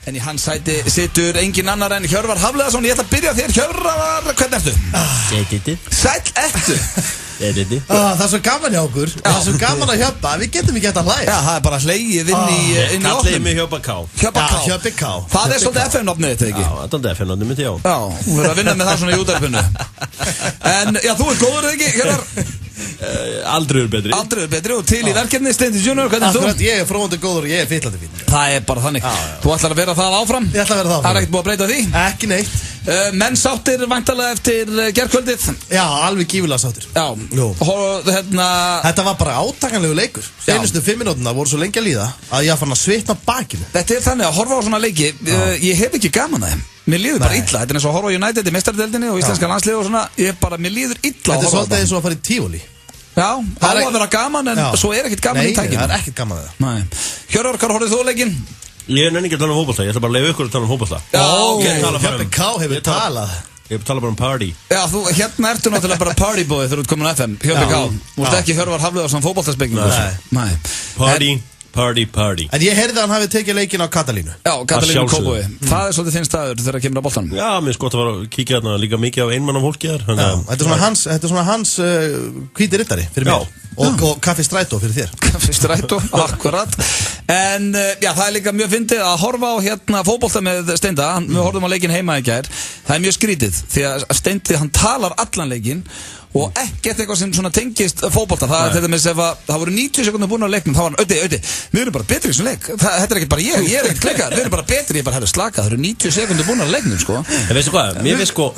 En í hans sæti situr engin annar en Hjörvar Hafliðason. Ég ætla að byrja þér, Hjörvar, hvernig ertu? Sæll ertu? Það svo gaman hjá okkur. Það svo gaman að hjöpa. Við getum ekki hægt að hlæja. Já, það bara hlegið inn í Kallið mig Hjöpa K. Hjöpi K. Það svolítið FM-nafnið þetta, ekki? Já, það er FM-nafnið mitt, já. Já, þú verður að vinna með það svona í útvarpinu. En, já, þú góður, ekki, Hjörvar? Aldrei betri og til í verkefni Steindi Junior, hvernig er þú? Akkurat, ég fróðandi góður og ég fyllandi fín. Það bara þannig. Þú ætlar að vera það áfram? Ég ætla að vera það áfram. Það ekkert búið að breyta því? Ekki neitt. Menn sáttir væntanlega eftir gærkvöldið? Já, alveg gífurlega sáttir. Já. Þetta var bara átakanlegu leikur. Seinustu 5 mínúturnar voru svo lengi að líða að ég fann að svitna bakinu. Þetta þannig að horfa á svona leiki, ég hef ekki gaman að þeim. Mér líður bara illa, þetta eins og að horfa á United í meistaradeildinni og íslenska landslið og svona, mér líður illa að horfa á þetta. Þetta svolítið eins og að fara í tífóli. Já, á að vera gaman en svo ekkert gaman í tækinu. Nei, það ekkert gaman við það. Hjörvar, hvað horfið þú leikinn? Ég nenni ekki að tala fótbolta, ég ætla bara að leyfa ykkur að tala fótbolta. Hjöpi K hefur talað. Ég tala bara party. Já, hérna ertu náttúrulega bara partyboy þegar þú ert komin á FM, Hjöpi K. Þú ert ekki Hjörvar Hafliðason fótboltaspekingur. Party. En ég heyrði að hann hafi tekið leikinn á Katalínu. Já, Katalínu Kópavogi. Það svolítið þinn staður þegar það kemur á boltanum. Já, mér gott að fara að kíkja þarna líka mikið af einmann af fólki þar. Þetta er svona hans hvíti riddari fyrir mér. Og kaffi strætó fyrir þér. Kaffi strætó, akkurat. En já, það er líka mjög fyndið að horfa á fótbolta með Steinda. Við horfum á leikinn heima í gær. Það er mjög skrítið því að Steindi, hann talar allan leikinn og ekkert eitthvað sem svona tengist fótbolta. Það er með það voru 90 sekúndur búin á leiknum, þá var hann, Öddi, við erum bara betri í þessum leik. Þetta er ekkert bara ég er ekkert klikkað, við erum bara betri, ég er bara herru slakað, það eru 90 sekúndur búin á leiknum, sko. En veistu hvað, mér veist sko,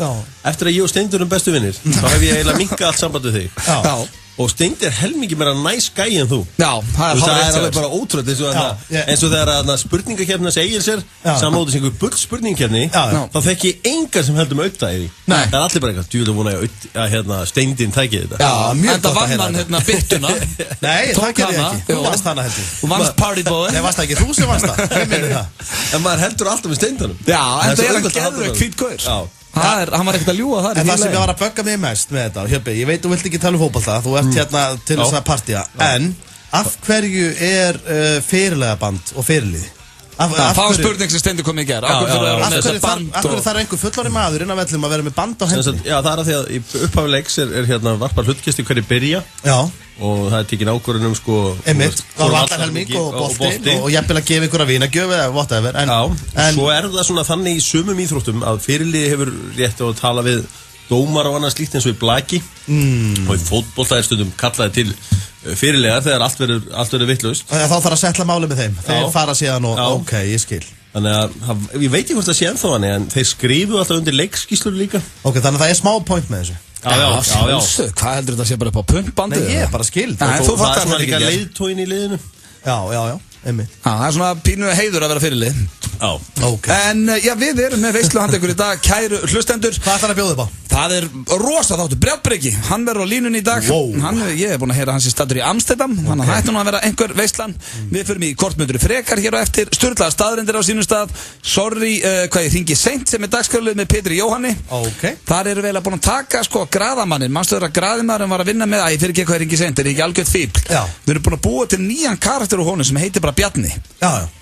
eftir að ég og Steindur bestu vinnir, þá hef ég eiginlega minkað allt samband við þig. Já. Og Steindi helmingi meira næs gæi en þú. Já, það er alveg bara ótrúlega eins og þegar spurningakefna segir sér samóðis einhver bull spurningakefni þá þekki ég engan sem heldur með auktæði. Það er allir bara eitthvað djúlega vona að Steindin tæki þetta. Já, mjög gott að vann byttuna. Nei, það gerði ég ekki. Þú vannst hana heldur. Þú vannst partyboy. Nei, vannst ekki þú sem vannst það. Hvem minnir það? En maður heldur alltaf með Steindanum. Já, en það er að geðveikt fínn gaur. Hann var ekkert að ljúga þar. En það sem ég var að bögga mig mest með þetta, Hjöpi, ég veit þú vilt ekki tala um fótbolta, þú ert hérna til þess að partía, en af hverju er fyrirlega band og fyrirlið? Það var spurning sem Steindi kom í gær. Af hverju þarf einhver fullorði maður inn á vellum að vera með band á hendinni? Já, það er að því að í upphafi leiks er hérna varpar hlutkesti hverju byrja. Já. Og það er tekin ákvörðun sko einmitt, og vallarhelming og bolti og jafnvel að gefa ykkur að vinagjöf eða whatever. Svo er það svona þannig í sumum íþróttum að fyrirliði hefur rétt á að tala við dómar og annað slíkt eins og í blaki og í fótbolta er stundum kallaði til fyrirliðar þegar allt verður vitlaust. Þá þarf að setla máli með þeim, þeir fara síðan og ok, ég skil. Þannig að, ég veit ekki hvort það sé ennþá hann, en þeir skrifu alltaf undir leikskíslur líka. Ok, þannig að það er smá point með þessu. Já. Hvað heldur þetta sé bara upp á pumpbandi? Nei, ég er bara skild. Það er svona líka leiðtógin í liðinu. Já, einmitt. Það er svona pínu heiður að vera fyrirlið. Já. Ok. En já, við erum með veisluhand ykkur í dag, kæru hlustendur. Hvað ætlar að bjóða upp á? Það er rosa þáttur, Brjálbreki. Hann verður á línunni í dag. Ég er búin að heyra hans í staddur í Amsterdam. Þannig að það ætti nú að vera einhver veislan. Við förum í kortmyndur frekar hér á eftir. Sturlaðar staðreyndir á sínum stað. Sorry, hvað ég hringi seint sem er dagskjörluð með Pétri Jóhanni. Ok. Þar eru vel að búin að taka sko graðamannin. Manstu þeirra graðimaðurinn var að vinna með. Fyrir ekki hvað ég hringi seint, er ekki algjörð fíbl. Við erum búin að búa til nýjan karakter úr honum sem heitir bara Bjarni.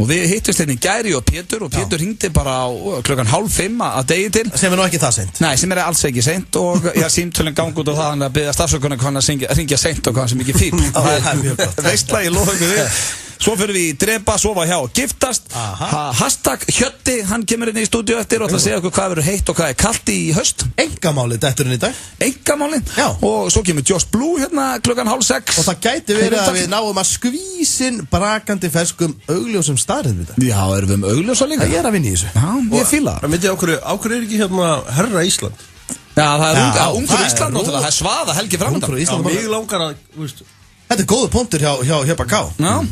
Og við hittumst hérna í gæri og Pétur hringdi bara á klukkan 4:30 að degi til. Sem er nú ekki það seint. Nei, sem er alls ekki seint og já, símtölinn gangi út á það hann að biðja stafsökunar hvað hann að ringja seint og hvað hann sem ekki fíbl. Það er mjög gott. Veistla, ég lofa ykkur við. Svo fyrir við í drepa, sofa hjá og giftast. Hashtag Hjötti, hann kemur inn í stúdíu eftir og ætla að segja okkur hvað verður heitt og hvað er kalt í haust. Engamálið detturinn í dag. Engamálið? Já. Og svo kemur Josh Blue hérna klukkan 5:30. Og það gæti verið að við náum að skvísin brakandi ferskum augljósum staðriðum við þetta. Já, erum við augljósa líka? Það er að vinna í þessu. Já, ég fíla. Það myndi ákveður er ekki hérna herra Ísland? Já, það er ungur Ísland náttúrulega, það er Svaða helgi framöndan. Mig langar að, Þetta er góður punktur hjá Hjöpa K.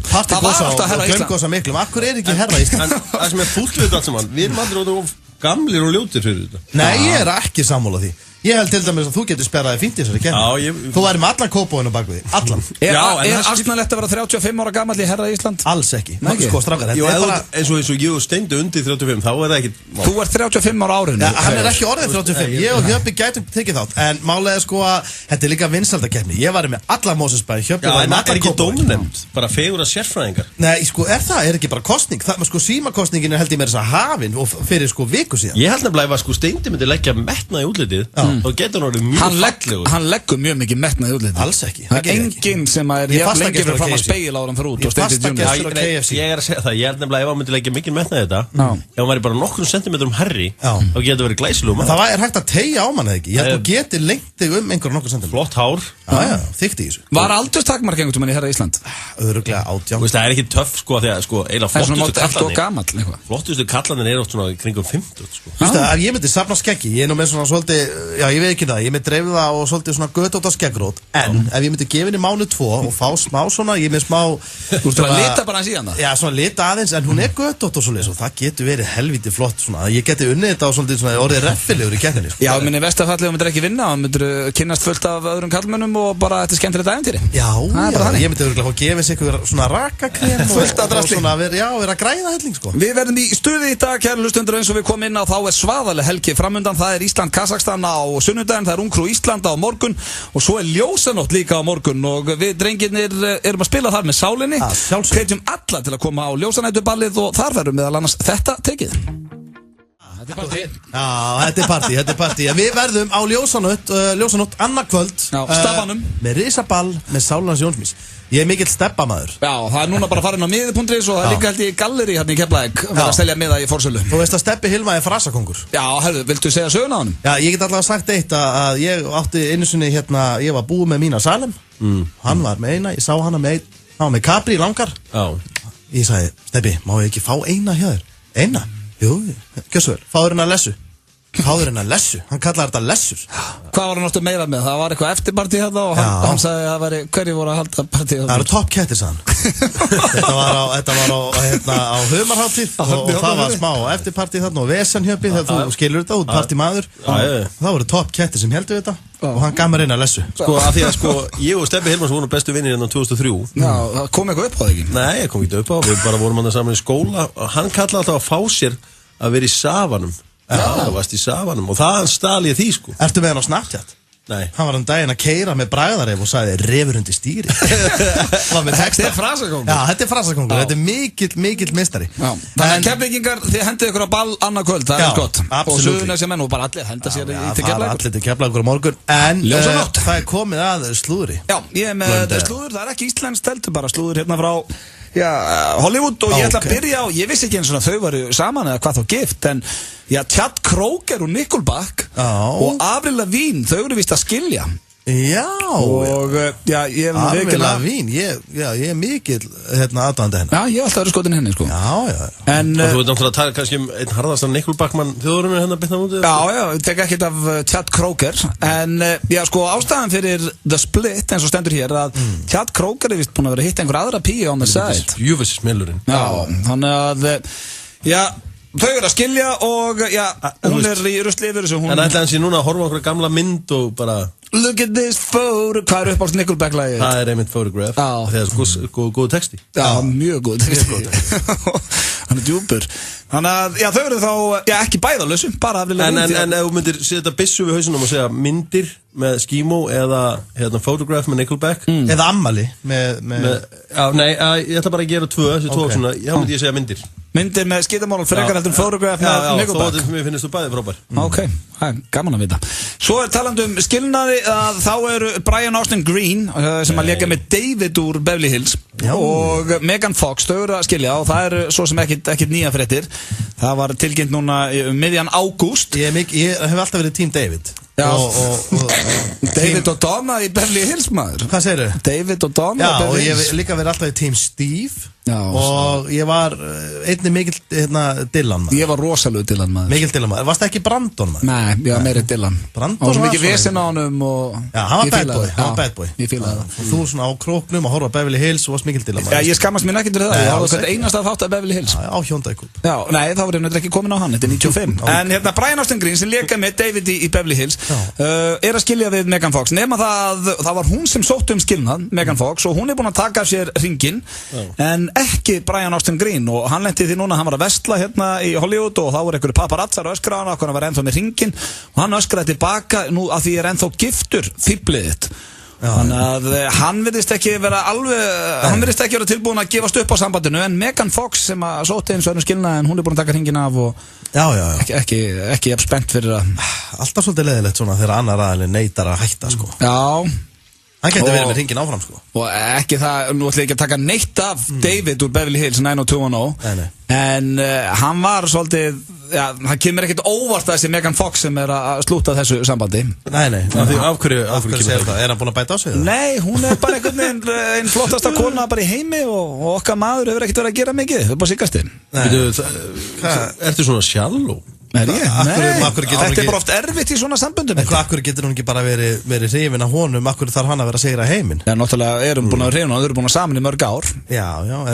Partygósa og glömgósa miklum. Akkur er ekki herra Ísland? En það sem er fúll við þetta allt saman, við erum aldrei of gamlir og ljótir fyrir þetta. Nei, ég er ekki sammála því. Ég held til dæmis að þú getur spjaraði fínt í þessari keppni. Þú væri með allan kópóinu bak við, allan. Er Arsenal eftir að vera 35 ára gamall í herra Ísland? Alls ekki. Sko, strákar, þetta er bara eins og ég steindi undir 35, þá er það ekki. Þú ert 35 ára árinu. Hann er ekki orðið 35. Ég og Hjöppi gætum tekið þátt, en málega er sko að þetta er líka vinsældakeppni. Ég væri með alla Mosesbæ, Hjöppi væri með alla kópóinu. Bara fegurra sérfræðingar. Nei, sko, er ekki bara kosning. Sko, símakostningin held ég með þess að hafin og fyrir sko viku síðan. Ég held nefnilega að sko Steindi myndi leggja metnað í útlitið, þá getur hann orðið mjög fallegur. Hann leggur mjög mikið metnað í útlitið. Alls ekki. Það er enginn sem er lengi fyrir fram að spegil ára fyrir út og Steindi Junior. Ég er að segja það, ég held nefnilega ef hann myndi leggja mikið metnað í þetta, ef hann væri bara nokkrum sentimetrum herri, þá getur verið glæsilegum. Það er hægt að teygja á mann eða ekki. Ég held að geti lengt þig einhverjum nokkur sentimetrum. Flott hár. Þykkt í þessu. Var aldurstakmark einhvern veginn í herra Ísland? Örugglega 18. Það er ekki töff sko því að sko eiginlega flottustu kallarnir eru oft svona kringum 50 sko. Þú veist að ef ég myndi safna skeggi, ég er nú með svona svolítið, já ég veit ekki það, ég myndi dreifða það og svolítið svona götóta skeggrót, en ef ég myndi gefa henni mánuð 2 og fá smá svona, ég með smá Þú veist að lita bara hans í hana? Já, svona lita aðeins, en hún er götótt og svoleiðis og það getur verið helviti flott svona, ég geti unnið þetta á svolítið svona orðið reffilegur í keppninni sko. Já, minni vestafallið myndir ekki vinna, myndir kynnast fullt af öðrum kallmönnum og bara þetta er skemmtilegt ævintýri. Já, ég myndi örugglega fá gefa sér eitthvað svona rakakrem fullt af drasli. Já, vera að græða helling sko. Við verðum í stuði í dag, kæru hlustendur, eins og við komum inn á þá er svaðaleg helgi framundan, það er Ísland-Kazakstan á sunnudaginn, það er Ungfrú Ísland á morgun og svo er Ljósanótt líka á morgun og við drengirnir erum að spila þar með sálinni, hvetjum alla til að koma á Ljósanætuballið og þar verðum meðal annars þetta tekið. Þetta er partí. Já, þetta er partí. Við verðum á Ljósanótt annað kvöld Stafanum með risaball með Sálans Jónsmís. Ég er mikill steppamaður. Já, það er núna bara farin á miði.is og það er líka held í galleri hérna í Keflavík að stelja miða í forsölu. Þú veist að Steppi Hilma er frasakongur. Já, herru, viltu segja söguna á honum? Já, ég get allavega sagt eitt að ég átti einu sinni hérna, ég var búið með mína Salem. Hann var með eina, ég sá hana með hann var með Capri langar. Já. Ég sagði, Steppi, má ég ekki fá eina hjá þér? Eina? Jú, gjössu vel, fáður hennar lessu. Hann kallar þetta lessur. Hvað var hann áttu meira með? Það var eitthvað eftirpartí hérna og hann sagði að það væri hverju voru að halda partí. Það eru Top Cat, sagði hann. Þetta var á Humarhátíð og það var smá eftirpartí þarna og Vesenhjöppi þegar þú skilur þetta út, partímaður. Það voru Top Cat sem heldur þetta og hann gaf mér eina lessu. Sko, af því að sko, ég og Steppi Hilmars vorum bestu vinnir hérna 2003. Já, það kom eitthvað upp á það ekki? Nei, ég kom ekki upp á, við bara vorum hann saman í skóla og hann kallaði alltaf að fá sér að vera í Safanum. Já, það varst í Safanum og það stal ég því sko. Ertu með hann á Snapchat? Nei. Hann var daginn að keyra með bragðaref og sagði refur undir stýri. Þetta er frasakongur. Já, þetta er frasakongur, þetta er mikill mistari. Þannig að Keflvíkingar, þið hendið ykkur á ball annað kvöld, það er gott. Og Suðurnesja menn og bara allir henda sér til Keflavíkur. Allir til Keflavíkur á morgun. En það er komið að slúðri. Já, ég er með slúður, það er ekki íslenskt heldur, bara slúður hérna frá Hollywood og ég ætla að byrja á, ég vissi ekki eins og þau varu saman eða hvað þá gift, en Chad Kroeger og Nickelback og Avril Lavigne, þau eru víst að skilja. Já, og ég er Avril Lavigne, ég er mikill aðdáandi hennar. Já, ég hef alltaf verið skotin henni sko. Já. En þú veit náttúrulega að tala kannski einn harðastan Nickelback-mann þjóðurinnar hérna byrna mútið? Já, ég tek ekkert af Chad Kroeger, en sko ástæðan fyrir The Split eins og stendur hér að Chad Kroeger er vist búin að vera að hitta einhver aðra píu on the side. Júfis smellurinn. Já, þannig að þau eru að skilja og hún er í rusli yfir þessu. En ætla hans ég núna að horfa á einhverja gamla mynd og bara Look at this photo. Hvað er upp á Nickelback-lagið? Það er einmitt Photograph. Það er góð texti. Já, mjög góð texti. Hann er djúpur. Þannig að þau eru þá ekki bæðalösum, bara Avril Lavigne. En ef þú myndir setja byssu við hausunum og segja myndir með Skimo eða Photograph með Nickelback eða Ammali Nei, ég ætla bara að gera þessi tvö svona. Já, myndi ég segja myndir. Myndir með skítamál, frekar heldur Photograph með Nickelback. Já, þó mér finnst þú bæði frábær. Ok, gaman að vita. Svo er talandi um skilnaði að þá eru Brian Austin Green sem að leika með David úr Beverly Hills og Megan Fox, þau eru að skilja og það eru svo sem ekkit nýja fréttir. Það var tilkynnt núna miðjan ágúst. Ég hef alltaf verið tím David. David og Donna í Beverly Hills maður. Hvað segirðu? David og Donna og ég hef líka verið alltaf í tím Steve. og ég var einnig mikil Dylan maður. Ég var rosalegu Dylan maður. Mikil Dylan maður. Varst ekki Brandon maður? Nei, ég var meiri Dylan. Brandon var svo mikið vesen á honum og já, hann var bad boy. Ég fílaði það. Og þú svona á króknum að horfa á Beverly Hills og varst mikil Dylan maður. Já, ég skammast mér ekki til það. Ég hafði hvert einasta þátt af Beverly Hills. Já, á Hyundai-kúp. Já, nei, þá var ég náttúrulega ekki komin á hann. Þetta 95. En Brian Austin Green sem léka með David í Beverly Hills að skilja við Megan Fox. Nema það var hún sem sótti skilnað, Megan Fox, og hún búin að taka af sér hringinn, en ekki Brian Austin Green, og hann lenti því núna, hann var að versla í Hollywood og þá voru einhverju paparazzar að öskra á hann, hann var ennþá með hringinn og hann öskraði tilbaka nú að því ég ennþá giftur fíblið þitt. Þannig að hann virðist ekki vera tilbúin að gefast upp á sambandinu, en Megan Fox sem að sótti eins og önnur skilnað, en hún búin að taka hringinn af og ekki spennt fyrir að alltaf svolítið leiðilegt svona þegar annar aðeins neitar að hætta sko. Já. Hann gæti verið með hringinn áfram sko. Og ekki það, nú ætla ég ekki að taka neitt af David úr Beverly Hills 90210, en hann var svolítið, það kemur ekkert óvart að þessi Megan Fox sem að slúta þessu sambandi. Nei. Af hverju segir það? Er hann búin að bæta á sig það? Nei, hún bara einhvern veginn einn flottasta kona bara í heimi og okkar maður hefur ekkert verið að gera mikið upp á síkastinn. Ertu svona sjálf? Nei, þetta bara oft erfitt í svona samböndum. En akkur getur hún ekki bara verið hrifin af honum, akkur þarf hann að vera að segra heiminn? Já, náttúrulega erum búin að hrifin og þau eru búin að saman í mörg ár. Já.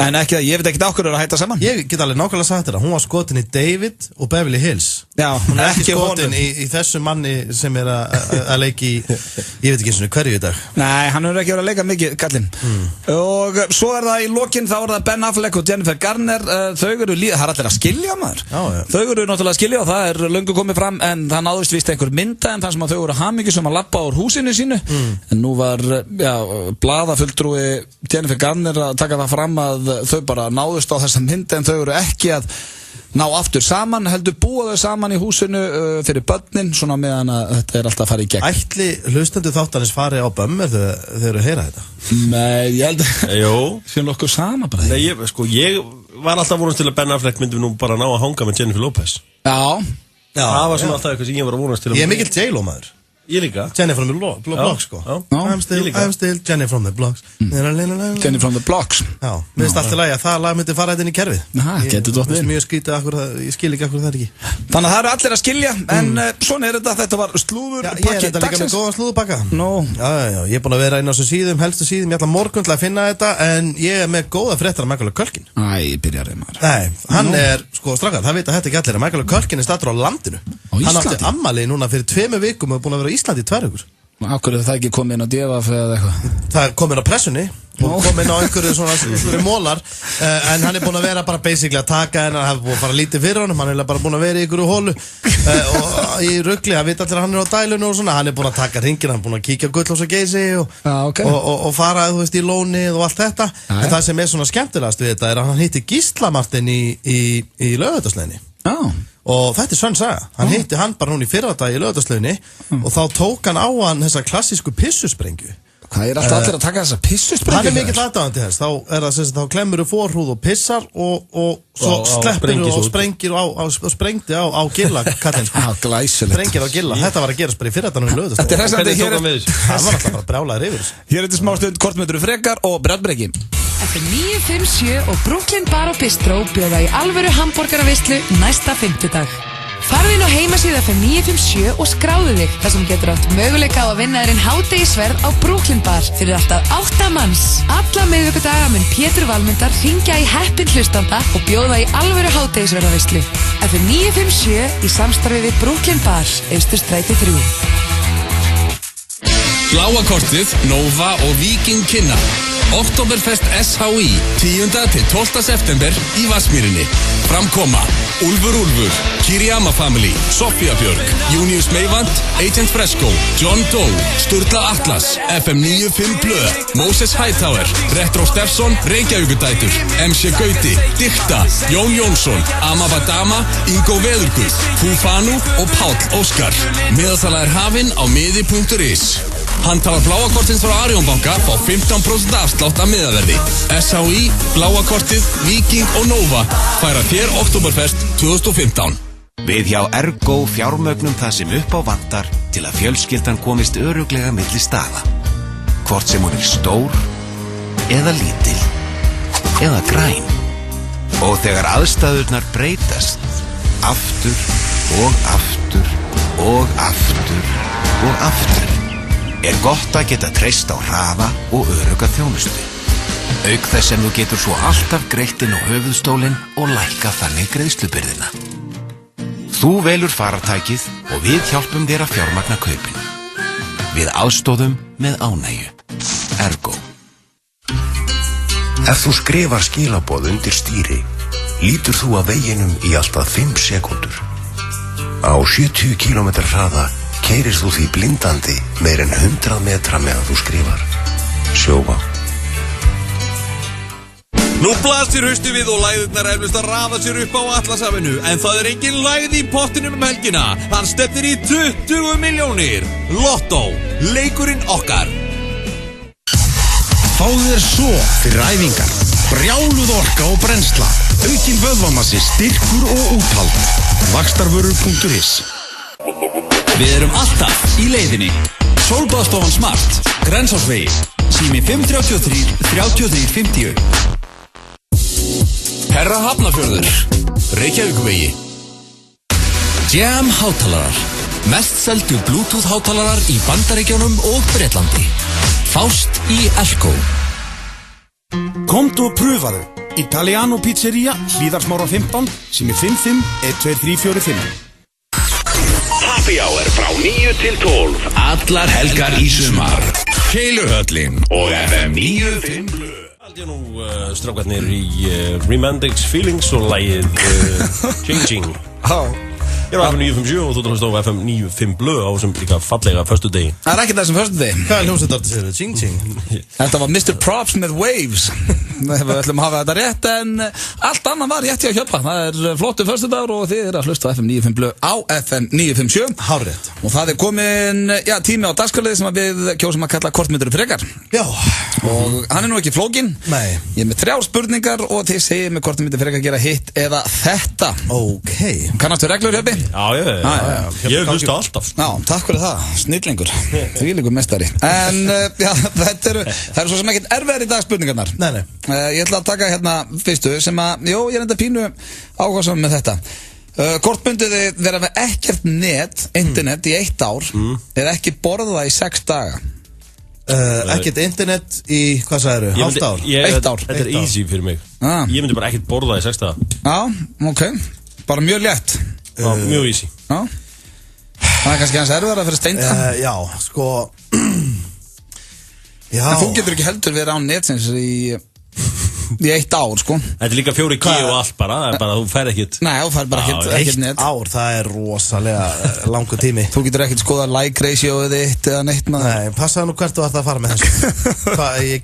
En ekki það, ég veit ekki okkur að hætta saman. Ég get alveg nákvæmlega sagt þetta, hún var skotin í David og Beverly Hills. Já, hún er ekki skotin í þessu manni sem er að leiki ég veit ekki eins og hverju í dag. Nei, hann hefur ekki verið að leika mikið, kallinn. Og svo það í lokin, þá það Ben Affleck og Jennifer Garner, þau eru það er allir að skilja maður. Þau eru náttúrulega að skilja og það löngu komið fram, en það náðist víst einhver mynda en það sem að þau voru hamingjusum að labba úr húsinu sínu, en nú var blaðafulltrúi Jennifer Garner að taka það fram að þau bara náðust á þessa mynda, en þau eru ekki að ná aftur saman, heldur búa þau saman í húsinu fyrir börnin, svona meðan að þetta alltaf að fara í gegn. Ætli hlustendur þáttanins fari á bömmur þegar þau eru að heyra þetta? Nei, ég held að sem okkur sama bara. Nei, ég var alltaf vonast til að Ben Affleck myndi nú bara ná að hanga með Jennifer Lopez. Já. Það var svona alltaf eitthvað sem ég var að vonast til að ég mikill J-Lo maður. Ég líka. Jenny from the Blocks sko. I'm still Jenny from the Blocks. Jenny from the Blocks. Já, mér finnst alltaf lagi að það lag myndi fara inn í kerfið. Getur dottið inn. Mjög skrítið ég skil ekki akkur það ekki. Þannig að það eru allir að skilja, en svona þetta var slúðurpakki dagsins. Ég er líka með góðan slúðurpakka. Já, ég er búin að vera inn á þessum síðum, helstu síðum, ég ætla morgun til að finna þetta, en ég er með góða fréttar af Macaulay Culkin. Byrjar maður. Nei, hann er, sko, strákar, það vita þetta ekki allir, að Macaulay Culkin er staddur á landinu. Hann átti afmæli núna fyrir 2 vikum og er búin að vera í Íslandi í 2 vikur. Akkur er það ekki komið inn á DFF eða eitthvað? Það er komið inn á pressunni og komið inn á einhverju svona mólar, en hann er búin að vera bara basically að taka hennar, hann hefur búin að fara lítið fyrir honum, hann er bara búin að vera í einhverju hólu og í rugli, hann veit allir að hann er á dælunu og svona, hann er búin að taka hringina, hann er búin að kíkja á Gullfoss og Geysi og fara, þú veist, í lónið og allt þetta, en það sem er svona skemmtilegast við þetta er að hann hitti Gísla Martin í Laugardalsleginni. Og þetta er sönn saga, hann hitti hann bara núna í fyrradag í Laugardalslauginni og þá tók hann á hann þessa klassísku pissusprengju. Hvað er alltaf allir að taka þessa pissusprengju? Hann er mikill aðdáðandi þess, þá er það þá klemmur þú forhúð og pissar og svo sleppir þú og sprengir og sprengdi á gilla kallinn. Glæsilegt. Sprengir á gilla, þetta var að gerast bara í fyrradag núna í Laugardalslauginni. Þetta er hressandi, hér hann var alltaf bara brjálaður yfir þessu. Hér er þetta smástund kortmyndur frekar og brjálbreki. FM 957 og Brooklyn Bar og Bistro bjóða í alvöru hambúrgaraveislu næsta fimmtudag. Farðu inn á heimasíðu FM 957 og skráðu þig þar sem getur átt möguleika á að vinna þér hádegisverð á Brooklyn Bar fyrir alltaf 8 manns. Alla miðvikudaga mun Pétur Valmundar hringja í heppinn hlustanda og bjóða í alvöru hádegisverðaveislu. FM 957 í samstarfi við Brooklyn Bar, Austurstræti 3. Bláa kortið, Nova og Víking kynna Oktoberfest SHI 10. til 12. september í Vatnsmýrinni. Framkoma Úlfur, Kiriyama Family, Sofía Björg, Junius Meivand, Agent Fresco, John Doe, Sturla Atlas, FM 95 Blöð, Moses Hightower, Retro Steffson, Reykjavíkudætur, MC Gauti, Dikta, Jón Jónsson, Amabadama, Ingo Veðurguð, Fufanu og Páll Óskar. Miðasala hafin á miði.is. Handhafar bláa kortins frá Arjónbanka fá 15% afslátt af miðaverði. SHI, bláa kortið, Víking og Nova færa þér Oktoberfest 2015. Við hjá Ergo fjármögnum það sem upp á vantar til að fjölskyldan komist örugglega milli staða. Hvort sem hún er stór eða lítil. eða græn. Og þegar aðstæðurnar breytast, aftur og aftur og aftur og aftur, gott að geta treyst á hraða og örugga þjónustu. Auk þess sem þú getur svo alltaf greitt inn á höfuðstólinn og lækka þannig greiðslubyrðina. Þú velur farartækið og við hjálpum þér að fjármagna kaupin. Við aðstoðum með ánægju. Ergo. Ef þú skrifar skilaboð undir stýri, lítur þú að veginum í alltaf 5 sekúndur. Á 70 km hraða keyrir þú því blindandi meir en 100 metra meðan þú skrifar. Sjóvá. Nú blasir haustu við og læðurnar eflust að raða sér upp á Atlasafinu, en það engin lægð í pottinum helgina. Hann stefnir í 20 milljónir. Lotto, leikurinn okkar. Fáðu þér svo fyrir æfingar, brjáluð orka og brennsla, aukin vöðvamassi, styrkur og úthald. Vaxtarvörur.is. Við erum alltaf í leiðinni. Sólbaðstofan Smart, Grensásvegi, sími 533 33 50. Herra Hafnarfjörður, Reykjavíkurvegi. Jam hátalarar, mest seldu Bluetooth hátalarar í Bandaríkjunum og Bretlandi. Fást í Elko. Komdu og pröfaðu. Italiano Pizzeria, Hlíðarsmára 15, sími 55 12345. Happy Hour frá 9 til 12. Allar helgar í sumar. Keiluhöllin og FM 95. Haldið nú strákarnir í Remandix Feelings og lagið Ching Ching. Ég er á FM 957 og þú hlust á FM 95 Blö á sem líka fallega föstudegi. Það ekki þessum föstudegi. Hvað hljómsveit þetta sér? Ching Ching. Þetta var Mr. Props með Waves. Við ætlum að hafa þetta rétt, en allt annað var rétt í að kjöpa. Það flottu föstudagur og þið að hlusta á FM 95 Blö á FM 957. Hárrétt. Og það komin tími á dagskrárliði sem við kjósum að kalla kortmyndur frekar. Já. Og hann nú ekki flókin. Nei. Ég með 3 spurningar og þið segir með kortmyndur frekar gera hitt eða þetta. Okay. Kannastu reglur, Hjöppi? Já. Ég hlusta alltaf. Já, takk fyrir það. Snillingur. Þvílíkur mestari. En það eru svo sem ekkert erfiðar í dag spurningarnar. Nei. Ég ætla að taka hérna fyrstu sem að, ég enda pínu áhugasamur með þetta. Kortmynduði vera með ekkert internet í 1 ár, ekki borða í 6 daga. Ekkert internet í, hvað sagðirðu, hálft ár? 1 ár. Þetta easy fyrir mig. Ég myndi bara ekkert borða í 6 daga. Já, ok. Bara mjög létt. Já, mjög easy. Já. Það kannski hans erfiðara fyrir Steinda. Já, sko. Já. En þú getur ekki heldur verið á netsins í 1 ár, sko. Þetta líka 4G og allt bara, það bara, þú fær ekkert. Nei, þú fær bara ekkert net. 1 ár, það rosalega langur tími. Þú getur ekkert skoða like ratioið þitt eða neitt maður. Nei, passaðu nú hvert þú ætti að fara með þessu. Hvað ég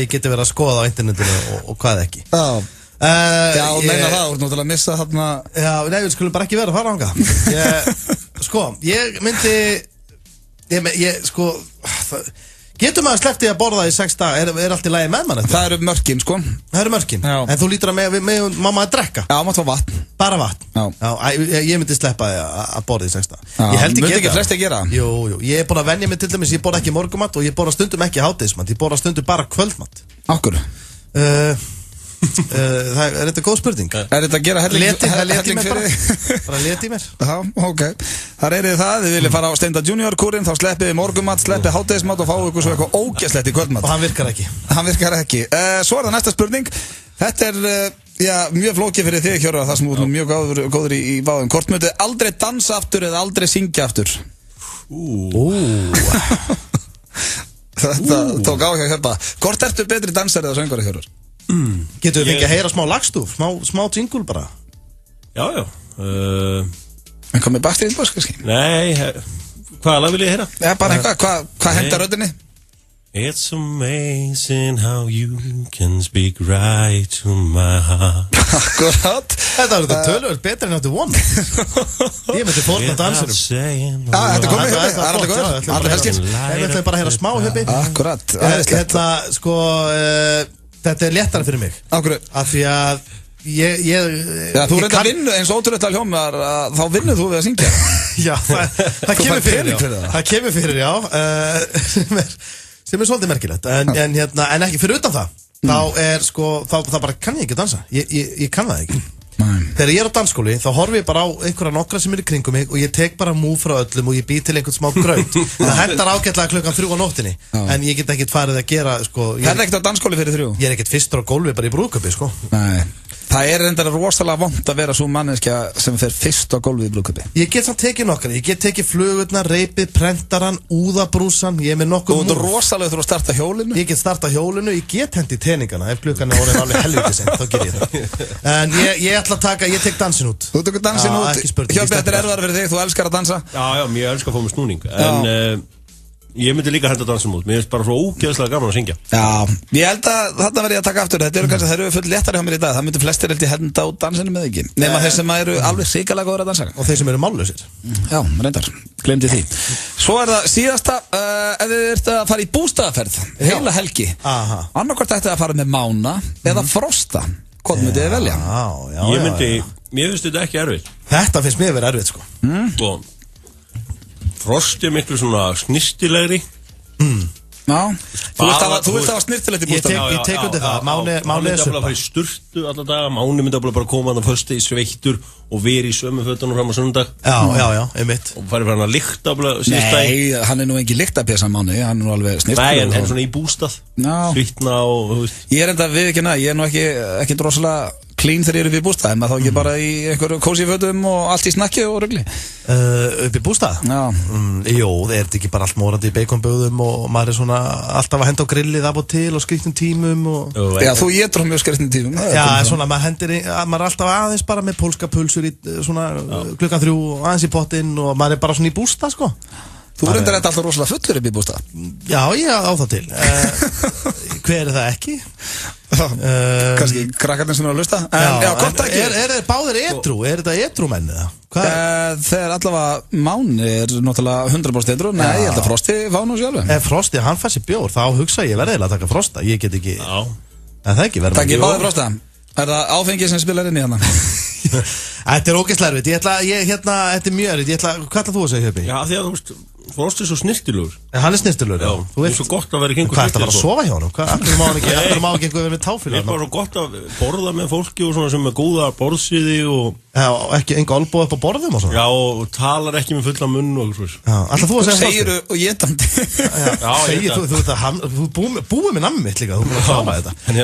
geti verið að skoða á internetinu og hvað ekki. Já, meina það, þú ert náttúrulega að missa þarna. Já, nei, við skulum bara ekki vera að fara ánga. Sko, ég myndi, getur maður sleppt í að borða í 6 daga, allt í lagi með mann þetta? Það eru mörkin, sko. Það eru mörkin, en þú lítur að mamma að drekka? Já, maður fá vatn. Bara vatn? Já, ég myndi sleppa að borða í 6 daga. Já, myndi ekki flesti að gera? Jú, ég er búin að venja mig til dæmis, ég borða ekki morgumat og ég borða stundum ekki hádegismat, ég borða stundum bara kvöldmat. Akkur? Er þetta góð spurning? Er þetta að gera helling fyrir þig? Bara leti mér. Já, ok. Það er það, þið viljið fara á Steinda Junior kúrin, þá sleppið morgumat, sleppið hádegismat og fáið ykkur svo eitthvað ógeðslegt í kvöldmat. Og hann virkar ekki. Svo er það næsta spurning. Þetta er mjög flókið fyrir þig, Hjörvar, það sem þú er mjög góður í báðum. Hvort myndu aldrei dansa aftur eða aldrei syngja aftur? Þetta tók á hjá Hjörvar. Hvort ertu betri dansari eða söngvari, Hjörvar? Getur við fengið að heyra smá lagstúf, smá jingle bara? Já. En hvað með Backstreet Boys, kannski? Nei, hvaða lag vil ég heyra? Já, bara eitthvað, hvað hendar röddinni? It's amazing how you can speak right to my heart. Akkurat. Þetta var þetta tölvöld betur en áttu von. Ég myndi fórna dansurum. Þetta komið Hjöppi, það er alltaf góður. Allir helskins. Ég myndi bara að heyra smá Hjöppi. Akkurat. Þetta er léttara fyrir mig. Akkurat. Af því að þú reynda að vinna eins og ótrúlega hljómar, þá vinnur þú við að syngja. Já, það kemur fyrir. Það kemur fyrir, já. Sem er svolítið merkilegt. En ekki fyrir utan það. þá sko, þá bara kann ég ekki dansa. Ég kann það ekki. Þegar ég á dansskóli, þá horfi ég bara á einhverja nokkra sem í kringum mig og ég tek bara múf frá öllum og ég bý til einhvern smá graut. Það hentar ágætlega klukkan 3 á nóttinni, en ég get ekkert farið að gera, sko... Það ekkert á dansskóli fyrir 3? Ég ekkert fyrstur á gólfi bara í brúðkaupi, sko. Nei. Það reyndar rosalega vont að vera svo manneskja sem fer fyrst á gólfið í brúðkaupi. Ég get samt tekið nokkra, ég get tekið flugurnar, reipið, prentaran, úðabrúsan, ég með nokkuð múf. Þú rosalega þurfa að starta hjólinu? Ég get starta hjólinu, ég get hendi teningana, ef klukkan orðin alveg helviti sent, þá ger ég það. En ég ætla að taka, ég tek dansin út. Þú tekur dansin út? Hjálpi, þetta erfiðara fyrir þig, þú elskar að dansa? Já, ég elskar að fá með snúning, en... Ég myndi líka henda dansum út, mér finnst bara svo ógeðslega gaman að syngja. Já, ég held að þarna verði ég að taka aftur, þetta eru kannski, það eru full léttari hjá mér í dag, það myndi flestir held ég henda út dansinu með ekki, nema þeir sem eru alveg hrikalega góður að dansa. Og þeir sem eru mállausir. Já, reyndar, glemdi því. Svo það síðasta, ef þið ert að fara í bústaðaferð, heila helgi, annarkvort ætti að fara með Mána eða Frosta, hvað myndið þið velja? Mér finnst þetta ekki erfitt. Þetta finnst mér verið erfitt, sko. Frost miklu svona snirtilegri. Já. Þú vilt hafa snirtilegt í bústað. Ég tek undir það. Máni myndi að fara í sturtu alla daga. Máni myndi að bara koma þannig fyrst í sveittur og veri í sömu fötunum fram á sunnudag. Já, einmitt. Og farið fyrir hann að lykta Nei, hann nú engin lyktapesa Máni, hann nú alveg snirtilegur. Nei, en svona í bústað. Svitna og þú veist. Ég enda viðurkenna, ég nú ekki rosalega clean þegar ég upp í bústað, en maður þá ekki bara í einhverju kósí fötum og allt í snakki og rugli. Upp í bústað? Já. Jó, það þetta ekki bara allt morandi í beikonböðum og maður svona alltaf að henda á grillið af og til og skrýttum tímum og... Já, þú étur á mjög skrýttum tímum. Já, svona maður hendir, maður alltaf aðeins bara með pólska pulsur í svona klukkan 3 og aðeins í pottinn og maður bara svona í bústað, sko. Þú reyndar þetta alltaf rosalega fullur upp í bústað. Já, ég á það til. Hver það ekki? Kannski krakkarnir sem að hlusta. Já, gott ekki. Er báðir edrú? Er þetta edrú menn eða? Þegar allavega Máni náttúrulega 100% edrú. Nei, ég held að Frosti fá nú sjálf. Ef Frosti, hann fær sér bjór, þá hugsa ég verðilega að taka Frosta. Ég get ekki... Já. En það ekki verður. Takk ég báði Frosta. Er það áfengið sem spilar inn í hana? Þetta er ógeðslega erfitt. Þetta er mjög erfitt. Hvað ætlar þú að segja, Hjöpi? Já, því að þú veist, Frost svo snirtilegur. Hann snirtilegur, já. Þú veist svo gott að vera í kringu. Hvað ætlar bara að sofa hjá honum? Akkur má ekki eitthvað vera með táfélag? Það er bara gott að borða með fólki og svona sem er góða borðsviði og... Já, ekki enga olbúð upp á borðum og svona? Já, og talar ekki með fulla munn og svona. Já, ætlar þú að segja Frosti? Segir og étandi. Já, þú búið með namn mitt líka, þú búið að kláma þetta. En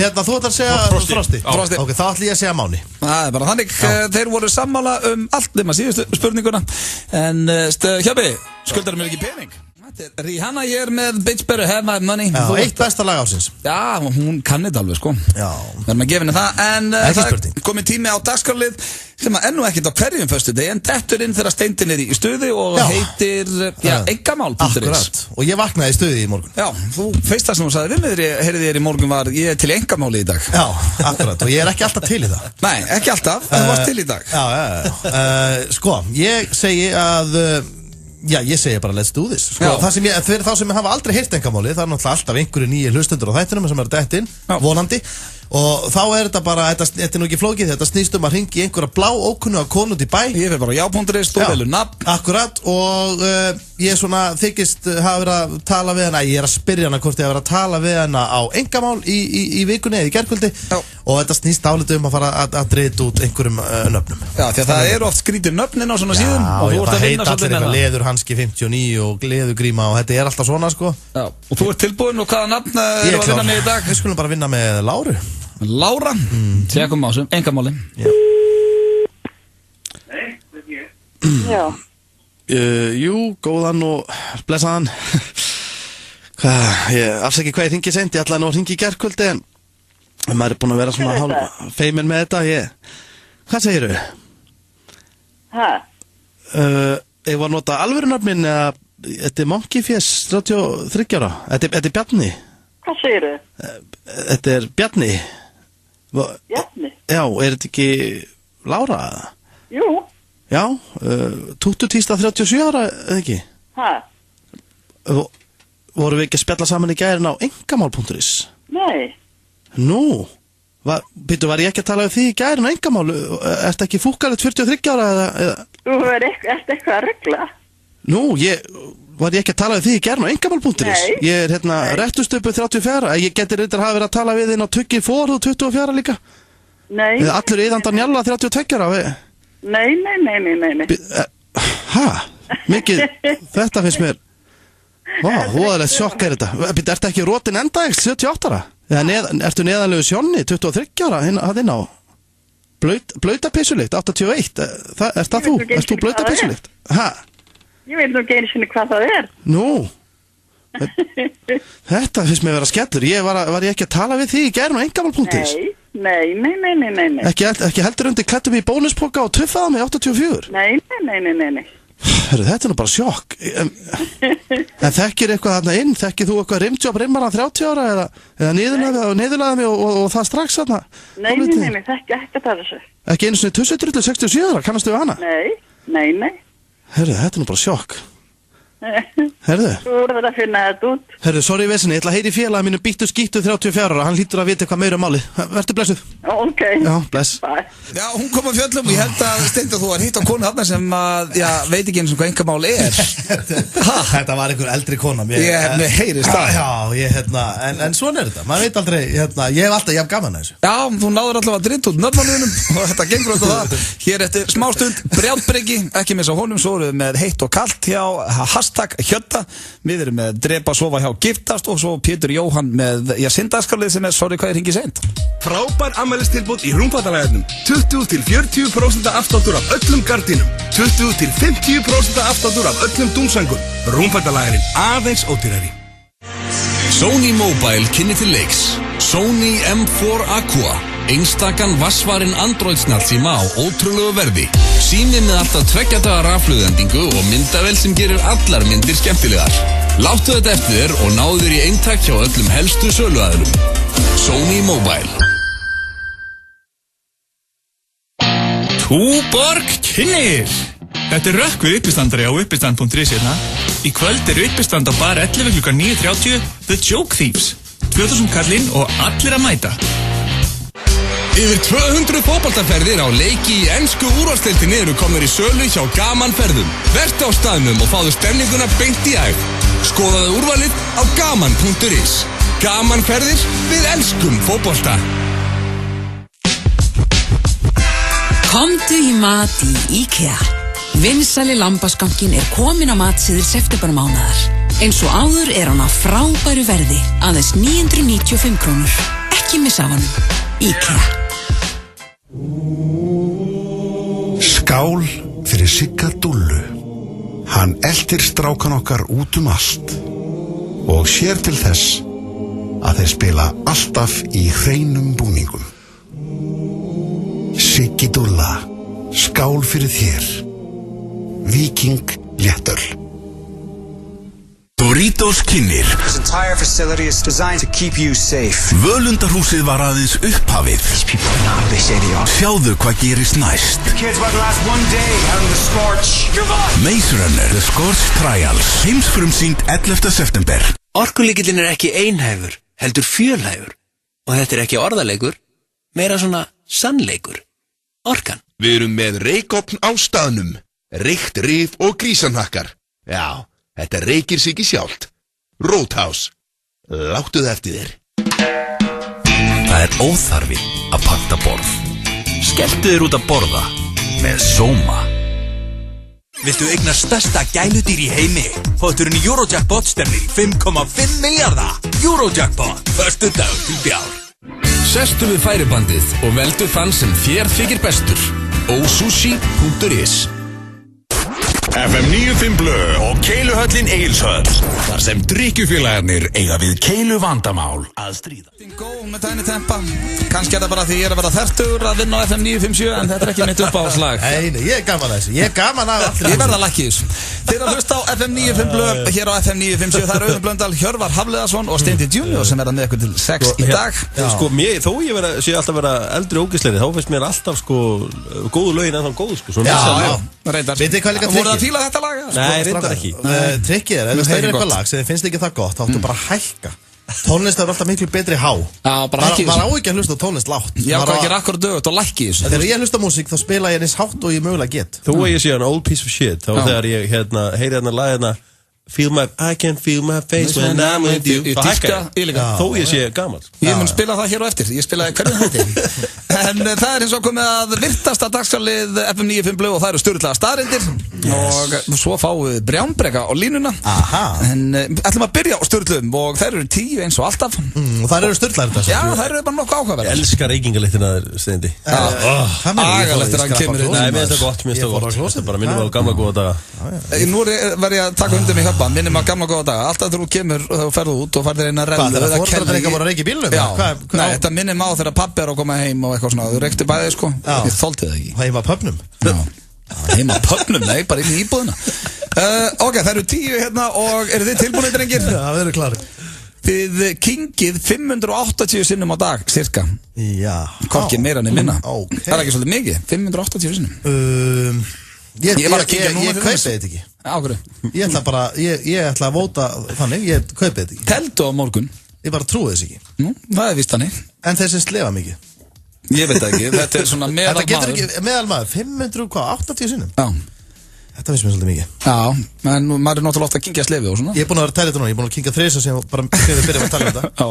hérna, þú ætlar að segja Frosti. Ok, þá ætla ég að segja Máni. Það er bara þannig, þeir voru sammála allt nema síðustu spurninguna. En Hjöpi, skuldar mér ekki pening? Rihanna hér með Bitch Better Have My Money. Já, eitt besta lag ásins. Já, hún kann þetta alveg, sko. Já. Verðum að gefa henni það. En það komið tími á dagskrárlið sem að ennu ekkert á hverjum föstudegi, en dettur inn þegar Steindin er í stuði og heitir, engamál.is. Akkurat. Og ég vaknaði í stuði í morgun. Já, þú feist það sem þú sagði við mig, heyrði þér í morgun var, ég er til engamáli í dag. Já, akkurat. Og ég er ekki alltaf til í það. Nei, ekki alltaf, en þú varst til í dag. Já. Sko, ég segi að... Já, ég segi bara let's do this. Sko, fyrir þá sem hafa aldrei heyrt engamáli, það er náttúrulega alltaf einhverju nýju hlustendur á þættinum sem eru dett inn, vonandi. Og þá er þetta bara, þetta er nú ekki flókið, þetta snýst um að hringi einhverja blá ókunnuga konu út í bæ. Ég fyrir bara já.is, þú velur nafn. Akkurat, og ég svona þykist hafa verið að tala við hana, ég er að spyrja hana hvort ég hafa verið að tala við hana á engamál í vikunni eða í gærkvöldi. Og þetta snýst álítið um að fara að dreita út einhverjum nöfnum. Já, því að það eru oft skrítið nöfnin á svona síðum. Já, það heit allir eitthvað leðurhanski 59 og leðugríma og þetta er alltaf svona, sko. Já, og þú ert tilbúin og hvaða nafn eru að vinna með í dag? Við skulum bara vinna með Láru. Lára, tekum á þessum, engamáli. Já. Jú, góðan og blessaðan. Ég afsaki hvað ég hringi seint, ég ætlaði nú að hringi í gærkvöldi en maður er búin að vera svona hálf feiminn með þetta. Hvað segirðu? Hæ? Ég var að nota alvörunafnin eða þetta er Monkeyfjess 33 ára. Þetta er Bjarni. Hvað segirðu? Þetta er Bjarni. Bjarni? Já, er þetta ekki Lára? Jú. Já, Túttutísta 37 ára, eða ekki? Hæ? Vorum við ekki að spjalla saman í gærin á engamál.is? Nei. Nú, var ég ekki að tala um því í gærin á engamál? Ertu ekki fúkkarið 43 ára eða? Þú ert eitthvað að regla. Nú, var ég ekki að tala við því í gerð á engamál.is? Nei. Ég rettustöpu 34. Ég geti reyndar hafa verið að tala við þinn á Tuggi Fór 24 líka. Nei. Eða allur yðandar Njalla 32 ára. Nei. Hæ? Mikið, þetta finnst mér. Hóðalegt sjokk þetta. Ertu ekki rótin endaegst 78 ára? Eða ertu neðanlegu Sjónni 23 ára hinn á? Blautapissulikt 81. Er það þú? Erst þú blautapissulikt? Hæ? Ég veit nú ekki einu sinni hvað það er. Nú, þetta finnst mér vera skellur. Var ég ekki að tala við því í gerð á engamál.is? Nei. Ekki heldur undir klættum í bónuspoka og tuffaða mig 84? Nei. Herru, þetta er nú bara sjokk. En þekkir eitthvað þarna inn? Þekkir þú eitthvað rimjob rimmaran 30 ára eða niðurlaði mig og það strax þarna? Nei, þekki ekki að þessu. Ekki einu sinni tussutrullu 67 ára, kannastu við hana? Nei. Herru, þetta er nú bara sjokk. Herðu? Þú voruð að finna þetta út. Herðu, sorry í vesinni, ég ætla að heyri félaga mínu Býttu skíttu 34 ára, hann hlýtur að vita hvað meira máli. Vertu blessuð. Ok. Já, bless. Bye. Já, hún kom að fjöllum og ég held að Steindi þú var hitt á konu þarna sem að, veit ekki eins og hvað engamál er. Þetta var einhver eldri kona. Ég heyrist það. Já, en svona er þetta. Maður veit aldrei, ég hef alltaf jafn gaman að þessu. Já, þú náður allavega að drita út nöfnmánuðinum og þetta gengur alltaf það. Hér eftir smástund, Brjálbreki, ekki missa honum, svo erum við með heitt og kalt hjá #Hjötta. Við erum með Drepa sofa hjá Giftast og svo Pétur Jóhann með Syndagskarlið sem er sorry hvað ég hringi seint. Frábær afmælistilboð í rúmfattalæðinum. 20-40% afsláttur af öllum gardínum. 20-50% afsláttur af öllum dúnsængum. Rúmfattalæðin aðeins ódýrari. Sony Mobile kynni til leiks. Sony M4 Aqua. Einstakann vassvarinn Android-snjall síma á ótrúlegu verði. Sími með alltaf 2 daga rafhlöðendingu og myndavél sem gerir allar myndir skemmtilegar. Láttu þetta eftir þér og náðu þér í eintak hjá öllum helstu söluaðilum. Sony Mobile. Túborg kynnir. Þetta er rökkvið uppistandari á uppistand.is hérna. Í kvöld er uppistand á bar 11 klukkan 9:30 The Joke Thieves. 2000 kallinn og allir að mæta. Yfir 200 fótboltaferðir á leiki í ensku úrvalsdeildinni eru komnir í sölu hjá Gaman ferðum. Vertu á staðnum og fáðu stemninguna beint í æð. Skoðaðu úrvalið á gaman.is. Gaman ferðir, við elskum fótbolta. Komdu í mat í IKEA. Vinsæli lambaskankin er komin á matsiðir septembermánaðar. Eins og áður er hann á frábæru verði, aðeins 995 krónur. Ekki missa af honum. IKEA. Skál fyrir Sigga Dúllu. Hann eltir strákan okkar út allt og sér til þess að þeir spila alltaf í hreinum búningum. Siggi Dúlla, skál fyrir þér. Viking léttöl. Doritos kynnir. This entire facility is designed to keep you safe. Völundarhúsið var aðeins upphafið. These people are not who they say they are. Sjáðu hvað gerist næst. The kids about the last one day out in the scorch. Come on! Maze Runner, The Scorch Trials. Heimsfrumsýnd 11. september. Orkulíkillinn er ekki einhæfur, heldur fjölhæfur. Og þetta er ekki orðaleikur, meira svona sannleikur. Orkan. Við erum með reykofn á staðnum. Reykt rif og grísanhakkar. Já. Þetta reykir sig ekki sjálft. Roadhouse. Láttu það eftir þér. Það er óþarfi að panta borð. Skelltu þér út að borða með Soma. Viltu eigna stærsta gæludýr í heimi? Fótturinn Eurojackpot stefnir í 5,5 milljarða. Eurojackpot. Förstu dag til fjár. Sestu við færibandið og veldu þann sem þér þykir bestur. osushi.is. FM 95 Blö og Keiluhöllin Egilshöll. Þar sem drykkjufélagarnir eiga við keilu vandamál að stríða. Bingo með Tiny Tempa. Kannski er það bara því ég er að vera þertur að vinna á FM 957 en þetta er ekki mitt uppáhaldslag. Nei, ég er gaman að þessu. Ég er gaman að allir. Ég verða að lækki þessu. Þeir að hlusta á FM 95 Blö hér á FM 957. Það er Auðun Blöndal, Hjörvar Hafliðarsson og Steindi Junior sem er að með ykkur til 6 í dag. Sko, þó ég sé alltaf vera eldri ógeðslegri, þá finnst mér alltaf sko góðu lögin ennþá góð sko. Já, reyndar. Vitið hvað líka voru að fíla þetta lag? Nei, reyndar ekki. Trikkið er, ef þú heyrir eitthvað lag sem þið finnst ekki það gott, þá áttu bara að hækka. Tónlist er alltaf miklu betri há. Já, bara hækki þessu. Maður á ekki að hlusta á tónlist lágt. Já, hvað ekki akkur dögut og lækki þessu. Þegar ég hlusta á músík, þá spila ég eins hátt og ég mögulega get. Þú og ég sé hann old piece of shit, þá þegar ég heyri hérna lag hérna I can feel my face when I'm with you. Í tíska, ég líka. Þó ég sé gamall. Ég mun spila það hér á eftir. Ég spilaði hverjum þetta. En það er eins og komið að virtasta dagskrárlið FM 95 Blue og það eru sturlaða staðreyndir. Og svo fáum við Brjánbreka á línuna. En ætlum að byrja á sturlum og þær eru 10 eins og alltaf. Og þær eru sturlaðar þetta. Já, þær eru bara nokkuð áhugaverðar. Ég elska reykingalyktina Steindi. Agalegt er hann kemur inn. Nei, mér finnst það gott, Það bara minnum á gamla góða daga. Nú verð ég að taka undir mig hjálpa. Minnum á gamla góða daga. Alltaf þegar þú kemur og þú ferðu út og farðir eina rellu. Hvað, þegar fóreldrarnir ekki voru að reykja í bílnum? Já, nei, þetta minnum á þegar pabbi er að koma heim og eitthvað svona. Þú reykti bæði, sko. Ég þoldi það ekki. Heima á pubnum? Heima á pubnum, nei, bara inn í íbúðina. Ok, það eru 10 hérna og eru þið tilbúinir, drengir? Já, við erum klárir. Þið kingið 580 sinnum á dag, cirka. Já. Hvorki meira en minna. Það er ekki svolítið mikið, 580 sinnum. Ég kaupi þetta ekki. Ákveðu? Ég ætla að vóta þannig, ég kaupi þetta ekki. Teldu á morgun? Ég bara trúi þess ekki. Nú, það er víst þannig. En þeir sem slefa mikið? Ég veit ekki, þetta er svona meðal maður. Þetta getur ekki, meðal maður, 580 sinnum? Já. Þetta finnst mér svolítið mikið. Já, en maður er náttúrulega ofta að kingja slefi og svona. Ég er búin að vera að tæla þetta núna, ég er búin að kingja 3 sem bara þegar við byrjum að tala um þetta. Já,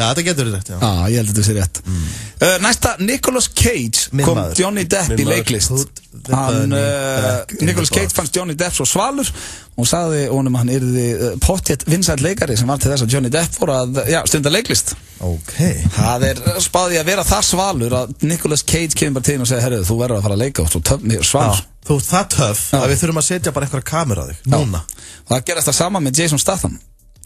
þetta getur verið rétt, já. Já, ég held að þetta sé rétt. Næsta, Nicolas Cage kom Johnny Depp í leiklist. Nicolas Cage fannst Johnny Depp svo svalur og sagði honum að hann yrði pottþétt vinsæll leikari sem var til þess að Johnny Depp fór að stunda leiklist. Ok. Það er spáði að vera það svalur að Nicolas Cage kemur bara til og segja, herru, þú verður að fara að leika og þú svalur. Þú ert það töff að við þurfum að setja bara einhverja kameru á þig, núna. Það gerast það sama með Jason Statham.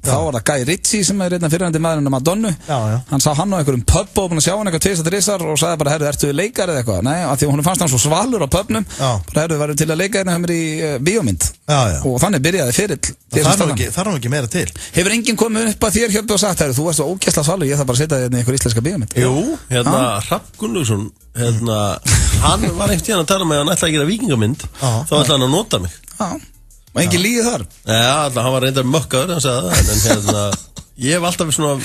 Þá var það Guy Ritchie sem er einna fyrirhandi maðurinn af Madonnu. Hann sá hann á einhverjum pub og búin að sjá hann eitthvað 2-3 og sagði bara, herru, ertu leikari eða eitthvað? Nei, af því að hún fannst hann svo svalur á pubnum. Bara, herru, verður til að leika hérna hjá mér í bíómynd. Og þannig byrjaði ferill. Það er nú ekki meira til. Hefur enginn komið upp að þér Hjöppi og sagt, herru, þú ert svo ógeðslega svalur, ég þarf bara að setja þér hérna í einhver íslenska bíómynd? Jú, Hrafn Gunnlaugsson, hann var einhvern tíðan að tala með að hann ætlaði að gera víkingamynd, þá ætlaði hann að nota mig. Og engin líði þar? Já, hann var reyndar mökkaður, hann sagði það, en ég hef alltaf svona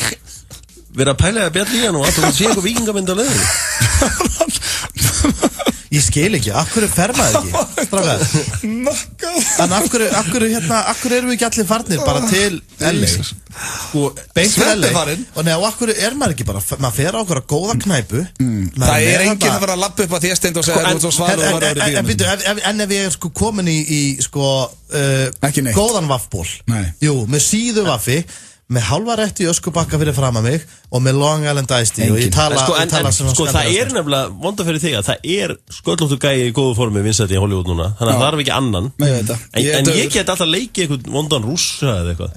verið að pæla að bjalla í hann og alltaf að sé eitthvað víkingamynd á leiðinni. Ég skil ekki, af hverju fer maður ekki? Strákar. En af hverju erum við ekki allir farnir bara til LA? Sko, beint til LA. Og af hverju er maður ekki bara, maður fer á okkur að góða knæpu. Það er enginn að vera að lappa upp að því stend og segja þú ert svo svalur og var að vera í bíómynd. En ef ég er sko komin í góðan vaffból. Jú, með síðu vaffi, með hálfa rétt í öskubakka fyrir fram að mig og með Long Island Iced Tea og ég tala sem sko það er nefnilega vonda fyrir þig að það er sköllóttur gæi í góðu formi vinsætt í Hollywood núna þannig að það er ekki annan en ég get alltaf leikið eitthvað vondan rússa eða eitthvað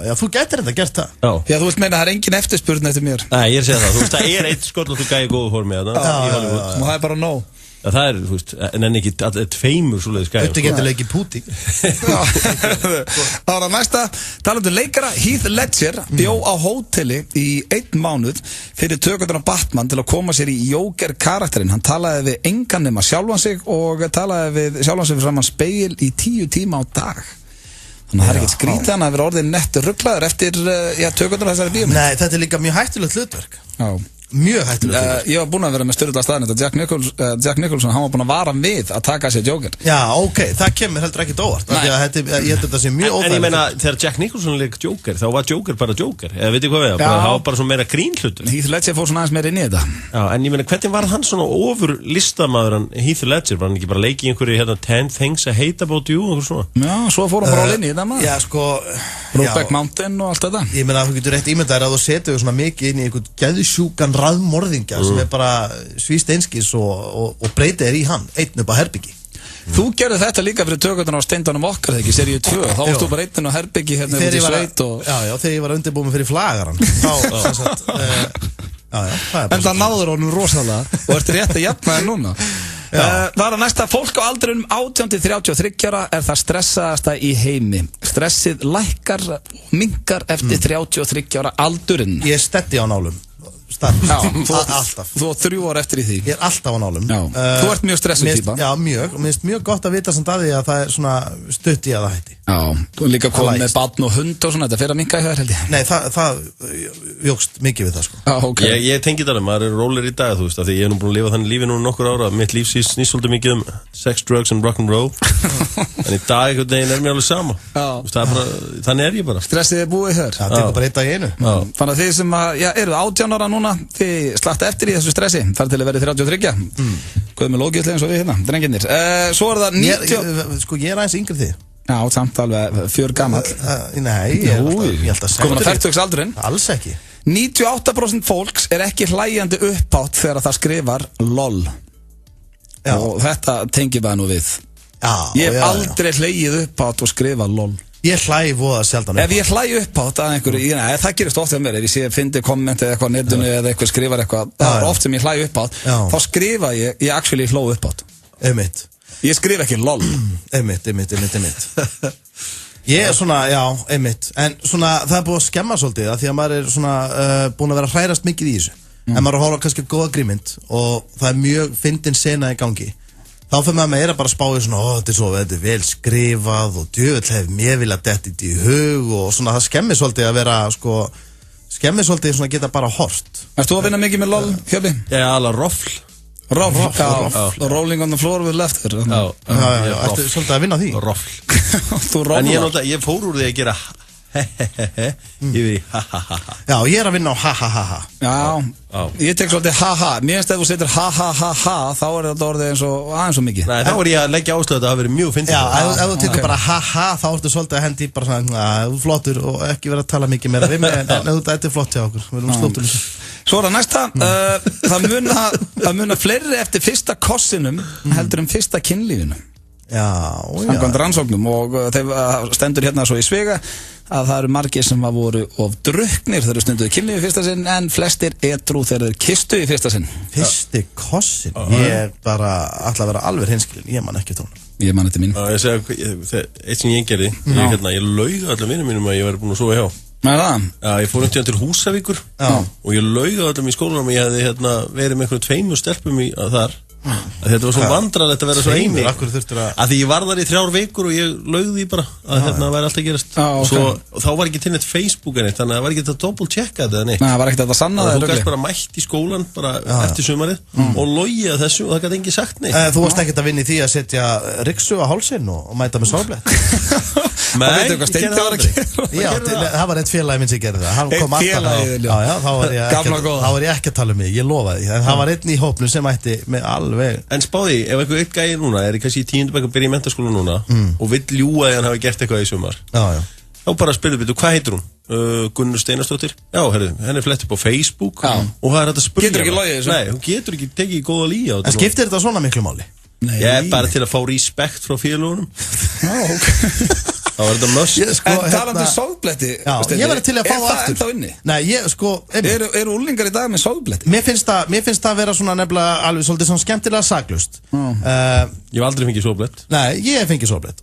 Já, þú getur þetta gert það Já, þú vilt meina að það er engin eftirspurn eftir mér Nei, ég er að segja það, þú veist það er eitt sköllóttur gæi í góðu formi í Hollywood og það er bara nóg Það er, þú veist, en ekki tveimur svoleiðis gæði. Þetta getur leikið Púti. Það var að næsta, talandi leikara, Heath Ledger bjó á hóteli í 1 mánuð fyrir tökurnar á Batman til að koma sér í Joker karakterinn. Hann talaði við engan nema sjálfan sig og talaði við sjálfan sig fyrir saman speil í 10 tíma á dag. Þannig að það er ekkert skrítið hann að vera orðið nett rugglaður eftir tökurnar þessari bíómynd. Nei, þetta er líka mjög hættulegt hlutverk. Já. Mjög hættulegt Ég var búinn að vera með styrla staðan þetta Jack Nicholson, hann var búinn að vara við að taka sér Joker Já, ok, það kemur heldur ekkert óvart Ég held þetta sé mjög óþægilegt En ég meina, þegar Jack Nicholson leik Joker þá var Joker bara Joker eða veit ég hvað við, það var bara svona meira grínhlutur Heath Ledger fór svona aðeins meira inn í þetta Já, en ég meina, hvernig var hann svona ofur listamaður Heath Ledger, var hann ekki bara leikið í einhverju 10 things I hate about you og svona Já, svo fór hann bara inn í þetta maður Já, sko Brokeback Mountain og allt þetta Ég meina, þú getur rétt ímyndað að þú setur svona mikið inn í einhvern geðsjúkan raðmorðingja sem er bara svíst einskis og breytið í hann, einn upp á herbyggi Þú gerði þetta líka fyrir tökurnar á Steindanum okkar þegar ekki, seríu 2 þá varst þú bara einn á herbyggi hérna út í sveit Já, þegar ég var undirbúin fyrir flagaran En það náður honum rosalega og ertu rétt að jafna þér núna Það er að næsta fólk á aldrinum 18-33 ára er það stressaðasta í heimi Stressið lækkar og minnkar eftir 33 ára aldurinn Ég er steddi á nálum starf. Alltaf. Þú átt 3 ár eftir í því. Ég alltaf á nálum. Þú ert mjög stressuð týpa. Já, mjög. Og mér finnst mjög gott að vita samt að því að það svona stutt í að það hætti. Já, þú er líka komið með barn og hund og svona, þetta fer að minnka í það held ég. Nei, það jógst mikið við það sko. Okay. Ég tengi það, maður rólir í dag, þú veist, af því ég nú búin að lifa þannig lífi nú nokkur ára, mitt líf snýst svolítið mikið sex, drugs and rock'n'roll. En í dag einhvern veginn mér alveg sama. Þannig ég bara. Stressið búið hér. Það tekur bara 1 dag í einu. Þannig að þið sem eru 18 ára núna, þið slatti eftir í þessu stressi, þar til að verið 33. Guð með lókislega eins og við hérna, drengirnir. Svo það 90... Sko, ég aðeins yngri þig. Já, samt alveg 4 gamall. Nei, ég held að komin að 40 aldurinn. Alls ekki. 98% fólks er ekki hlæjandi upphátt þegar það skrifar LOL. Já. Og þetta tengi bara nú við. Já, ég hef aldrei hlægið upphátt og skrifa LOL. Ég hlægi voða sjaldan upphátt. Ef ég hlægi upphátt að einhverju, það gerist ofta hjá mér, ef ég fyndi komment eða eitthvað á netinu eða eitthvað skrifar eitthvað, það er oft sem ég hlægi upphátt, þá skrifa ég actually hló upphátt. Ég skrif ekki LOL. Einmitt. Ég er svona, já, einmitt. En svona, það búið að skemma svolítið að því að maður er svona búin að vera að hrærast mikið í þessu. En maður er að horfa kannski góða grímynd og það er mjög fyndin sena í gangi. Þá fyrir maður meira bara að spá í svona, þetta er vel skrifað og djöfull hef mér viljað dettið í hug og svona það skemmir svolítið að vera, sko, skemmir svolítið svona geta bara hort. Erst þú að vinna mikið með LOL, Hjöpi? Já, alveg roffl. Rolling on the floor with laughter. Já, ertu svolítið að vinna því? Roffl. En ég fór úr því að gera yfir í ha-ha-ha-ha. Já, ég er að vinna á ha-ha-ha-ha. Já, ég tek svolítið ha-ha. Mér finnst ef þú setur ha-ha-ha-ha þá er þetta orðið eins og aðeins og mikið. Nei, þá er ég að leggja áslöðu að það hafi verið mjög fyndið. Já, ef þú tekur bara ha-ha þá ertu svolítið að hendi bara svona, þú flottur og ekki vera að tala mikið meira við mig, en þetta er flott hjá okkur. Við erum slóttur þessu. Svo er það næsta, það muna fleiri eftir fyrsta kossinum heldur fyrsta kynlífinu. Samkvæmt rannsóknum og þeir stendur hérna svo í svega að það eru margir sem voru of drukknir þegar stunduðu kynlífi fyrsta sinn en flestir edrú þegar þeir kistu í fyrsta sinn. Fyrsti kossin? Ég bara ætla að vera alveg hinskilin, ég man ekki tóna. Ég man þetta mín. Ég segi, eitt sem ég gerði, ég laug allar vinnum mínum að ég væri búin að sofa hjá. Ég fór til Húsavíkur og ég laug allar í skólanum að ég hefði verið með einhverjum 2 stelpum þar. Þetta var svo vandrarlegt að vera svo eini að því ég var þar í 3 vikur og ég laugði bara að þetta væri alltaf gerast og þá var ekki til neitt Facebook en eitt þannig að það var ekki þetta double-checka þetta eða neitt. Það var ekki þetta sanna það. Þú gæst bara mætt í skólan bara eftir sumarið og logið að þessu og það gæti enginn sagt neitt. Þú varst ekkert að vinna í því að setja ryksu á hálsinn og mæta með sárblett? Nei, það var eitt félagi minn sem gerði það. Hann kom alltaf þá var ég ekki að tala um mig, ég lofaði því. Það var einn í hópnum sem mætti með alveg. En spáði, ef einhver eitt gæði núna, er kannski í 10. bekk að byrja í menntaskóla núna og vill ljúga því hann hafi gert eitthvað í sumar, þá bara spyrðu, hvað heitir hún? Gunnur Steinarsdóttir? Já, henni flett upp á Facebook og það er þetta að spyrja. Getur ekki logið þessu? Nei, hún getur ekki tekið góða lí á þetta. En skiptir þetta svona miklu máli? Ég er bara til að fá respekt frá félagunum. Það var þetta möss. En talandi sóðbletti, ég verði til að fá það aftur. Er það ennþá inni? Nei, ég sko Eru úlingar í dag með sóðbletti? Mér finnst það að vera svona nefnilega alveg svolítið svona skemmtilega saklust. Ég hef aldrei fengið sóðblett. Nei, ég hef fengið sóðblett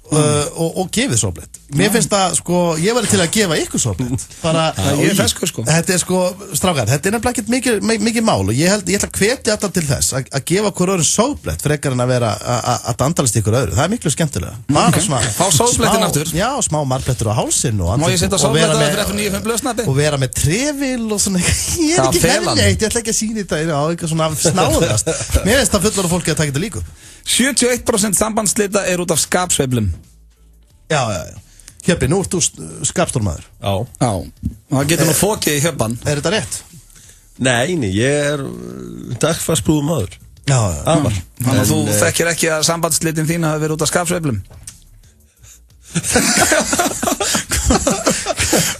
og gefið sóðblett. Mér finnst það sko, ég verði til að gefa ykkur sóðblett. Ég er feskur sko. Þetta er sko, strákar, þetta er nefnilega ekkert mikið mál og ég ætla að hvetja alla til þess að gefa hver öðru sóðblett frekar en að vera að dandalast ykkur öðru. Það er miklu skemmtilega. Fá sóðblettin aftur. Já, smá marblettur á hálsinn Má ég setja sóðblettaði fyrir F95 blöðsnappi? Og vera með trefil og svona. Ég er ekki hefneitt, ég ætla ekki að sína þetta á eitthvað svona snáðast. Mér finnst það fullorðið fólki að taka þetta líka. 71% sambandslita er út af skapsveiflum. Já. Hjöppi, nú ert þú skapstórmaður. Já. Það getur nú fókið í Hjöppan. Er þetta rétt? Nei, ég er dagfarsprúðum maður. Já. Þannig að þú þekkir ekki að sambandslitin þín hafi verið út af skapsveiflum.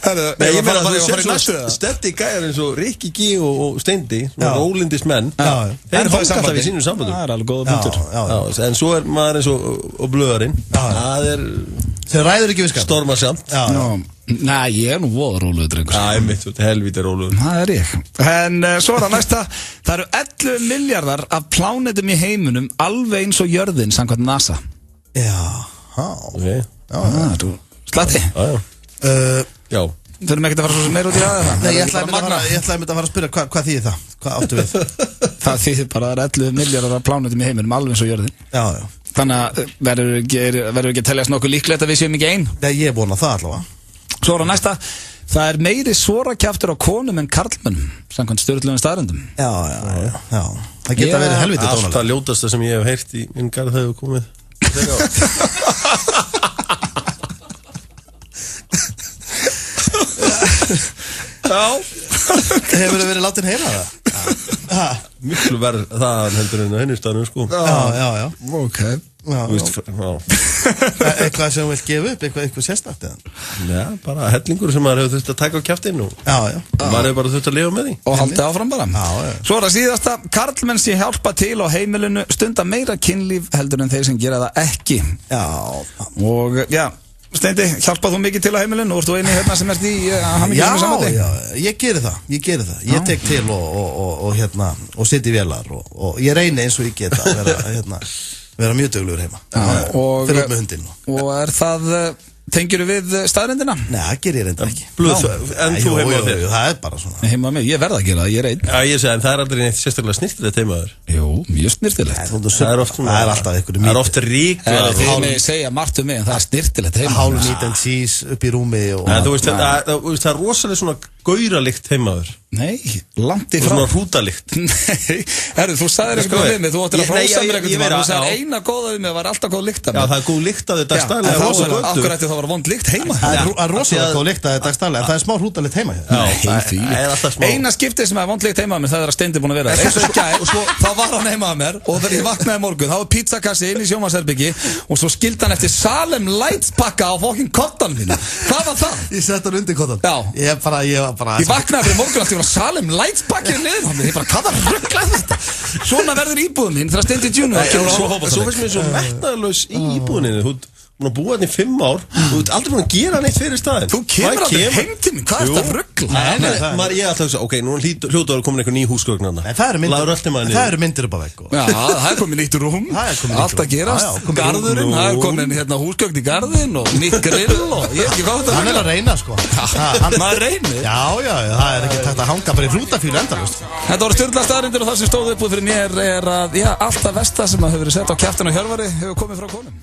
Nei, ég meina að þú sér stendi gæjar eins og Rikki G og Steindi, rólindis menn, þeir fá alltaf í sínum sambandum. Það er alveg góða punktur. En svo er maður eins og blöðarinn, það er sem ræður ekki við skap stormasamt. Nei, ég er nú voða róluður drengur. Það er mitt, helvítið róluður. Það er ég. En svo er það næsta, það eru 11 miljardar af plánetum í heiminum alveg eins og jörðin samkvæmt NASA. Já. Slatti? Já. þurfum ekkert að fara svo meira út í það. Nei, ég ætlaði að fara að spyrja hvað þýðir það? Hvað áttu við? Það þýðir bara að það 11 milljarðar plánetum í heiminum, alveg eins og jörðin. Já. Þannig að verður ekki að teljast nokkuð líklegt að við séum ekki ein. Já, ég vona það allavega. Svo er næsta. Það meiri svorakjaftur á konum en karlmönnum, samkvæmt stjórnlegum staðrendum. Já. Það geta verið helviti dónalega. Allt það ljótasta sem ég hef heyrt í minn garð hefur komið. Já. Hefur þið verið látin heyra það? Miklu verð það heldur en að hennistaðnum, sko. Já. Ok. Eitthvað sem þú vilt gefa upp, eitthvað sérstakt eða? Já, bara hellingur sem maður hefur þurft að taka á kjaftinn og maður hefur bara þurft að lifa með því. Og haldið áfram bara. Svo er það síðasta, karlmenn sem hjálpa til á heimilinu stunda meira kynlíf heldur en þeir sem gera það ekki. Já. Og já, Steindi, hjálpað þú mikið til á heimilinu? Og ertu eini hérna sem ert í hamingju með samvætti? Já, ég geri það. Ég tek til og sitt í vélar og ég reyni eins og ég geta að vera mjög duglegur heima. Fyrir upp með hundinn. Og er það, tengirðu við staðrendina? Nei, það gerir ég reynda ekki. En þú heima á þér? Það er bara svona. Heima á mig, ég verð að gera það, ég er einn. Já, ég segi, en það er aldrei neitt sérstaklega snirtilegt heimaður. Jú, mjög snirtilegt. Það er alltaf eitthvað mítið. Það er ofta rík. Þið með segja margt mig, en það er snirtilegt heima. Hálf meat and cheese upp í rúmi. Þú veist, það er rosalega svona gauralikt heimaður. Nei, langt í frá. Svona hrútalikt. Nei, þú sagðir eitthvað við mig, þú ættir að hrósa mér eitthvað. Þú sagðir eina góða við mig, það var alltaf góð lykt af mér. Já, það er góð lykt af þér dagstæðlega. Akkur ætti það var vond lykt heima. Það er rosalega góð lykt af þér dagstæðlega, en það er smá hrútalikt heima. Eina skiptið sem er vond lykt heima af mér, það er að Steindi búin að vera. Eins og gær, og svo þá var hann heima af mér, og þegar ég vaknaði morgun, þá var pizzakassi inn í sjónvarpsherbergi, og svo skildi hann eftir Salem Lights pakka á fokkin kottan mínu. Hvað var það? Ég sett hann undir kottan. Já. Ég vaknaði fyrir morgun aftur og Salem Lights pakkið niður hann. Ég bara, hvað var rugglaði þetta? Svona verður íbúðum mín þegar Steindi Junior Svo finnst mér svo metnaðarlaus í íbúðinni. Þú búin að búa hérna í 5 ár. Þú ert aldrei búin að gera neitt fyrir staðinn. Þú kemur aldrei heim til mín. Hvað er þetta ruggla? Ég er alltaf að segja, ok, nú hljótu að komin eitthvað ný húsgögn þarna. Það eru myndir upp á vegg. Já, það er komin nýtt rúm. Allt að gerast. Garðurinn, það er komin húsgögn í garðinn og nýtt grill og ég veit ekki hvað þetta Hann er að reyna, sko. Maður reynir. Já, það er ekki hægt að hanga bara í hrútafílu endalaust. Þetta voru stjórnlega staðreyndir og það sem stóð upp úr fyrir mér er að, allt það versta sem hefur verið sett á kjaftin og Hjörvari hefur komið frá konum.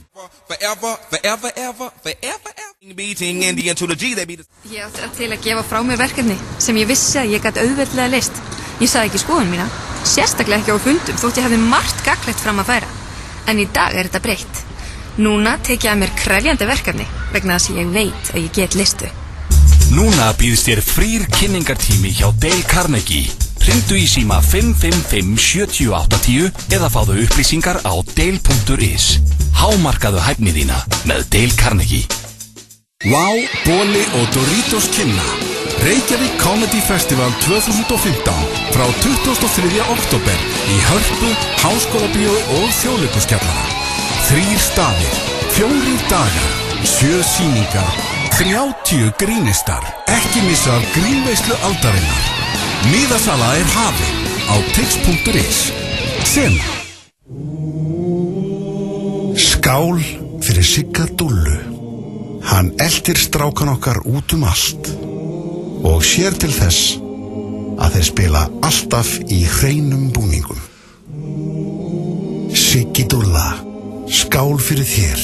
Ég átti til að gefa frá mér verkefni sem ég vissi að ég gæti auðveldlega leyst. Ég sagði ekki skoðun mína, sérstaklega ekki á fundum þótt ég hefði margt gagnlegt fram að færa. En í dag er þetta breytt. Núna tek ég að mér krefjandi verkefni vegna þess að ég veit að ég get listu. Núna býðst þér frýr kynningartími hjá Dale Carnegie. Hringdu í síma 555-7080 eða fáðu upplýsingar á dale.is. Hámarkaðu hæfni þína með Dale Carnegie. Wow, Boli og Doritos kynna Reykjavík Comedy Festival 2015 frá 23. október í Hörpu, Háskólabíói og Þjóðleikhúskjallara. 3 staðir, 4 dagar, 7 sýningar, 30 grínistar. Ekki missa af grínveislu aldarinnar. Miðasala er hafin á tix.is. Sem Skál fyrir Sigga Dúllu. Hann eltir strákan okkar út allt og sér til þess að þeir spila alltaf í hreinum búningum. Siggi Dúlla, skál fyrir þér.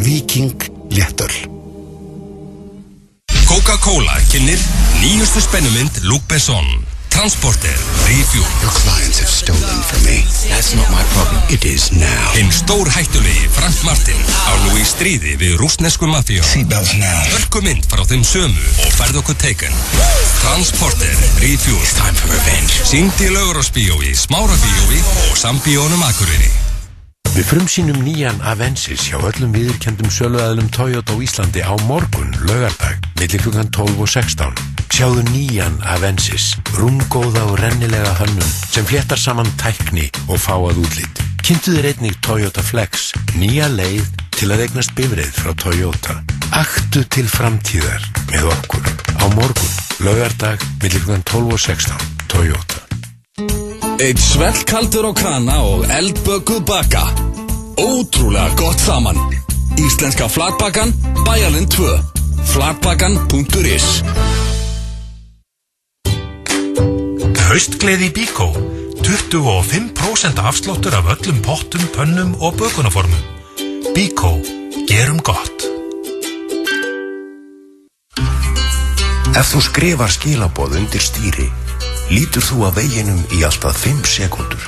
Viking léttöl. Coca-Cola kynnir nýjustu spennumynd Luc Besson. Transporter, Refuel. Your clients have stolen from me. That's not my problem. It is now. Hinn stórhættulegi Frank Martin á nú í stríði við rússnesku mafíu. Seatbelts now. Hörkumynd frá þeim sömu og færð okkur Taken. Transporter, Refuel. It's time for revenge. Sýnd í Laugarásbíói, Smárabíói og Sambíónum Akureyri. Við frumsýnum nýjan Avensis hjá öllum viðurkenndum söluaðilum Toyota á Íslandi á morgun, laugardag, milli klukkan 12 og 16. Sjáðu nýjan Avensis, rúmgóða og rennilega hönnun sem fléttar saman tækni og fáað útlit. Kynntu þér einnig Toyota Flex, nýja leið til að eignast bifreið frá Toyota. Aktu til framtíðar með okkur á morgun, laugardag, milli klukkan 12 og 16. Toyota. Eitt svellkaldur á krana og eldbökuð baka. Ótrúlega gott saman. Íslenska flatbakan, Bæjarlind 2. Flatbakan.is. Haustgleði í Bíkó. 25% afsláttur af öllum pottum, pönnum og bökunarformum. Bíkó. Gerum gott. Ef þú skrifar skilaboð undir stýri, lítur þú að veginum í alltaf 5 sekúndur.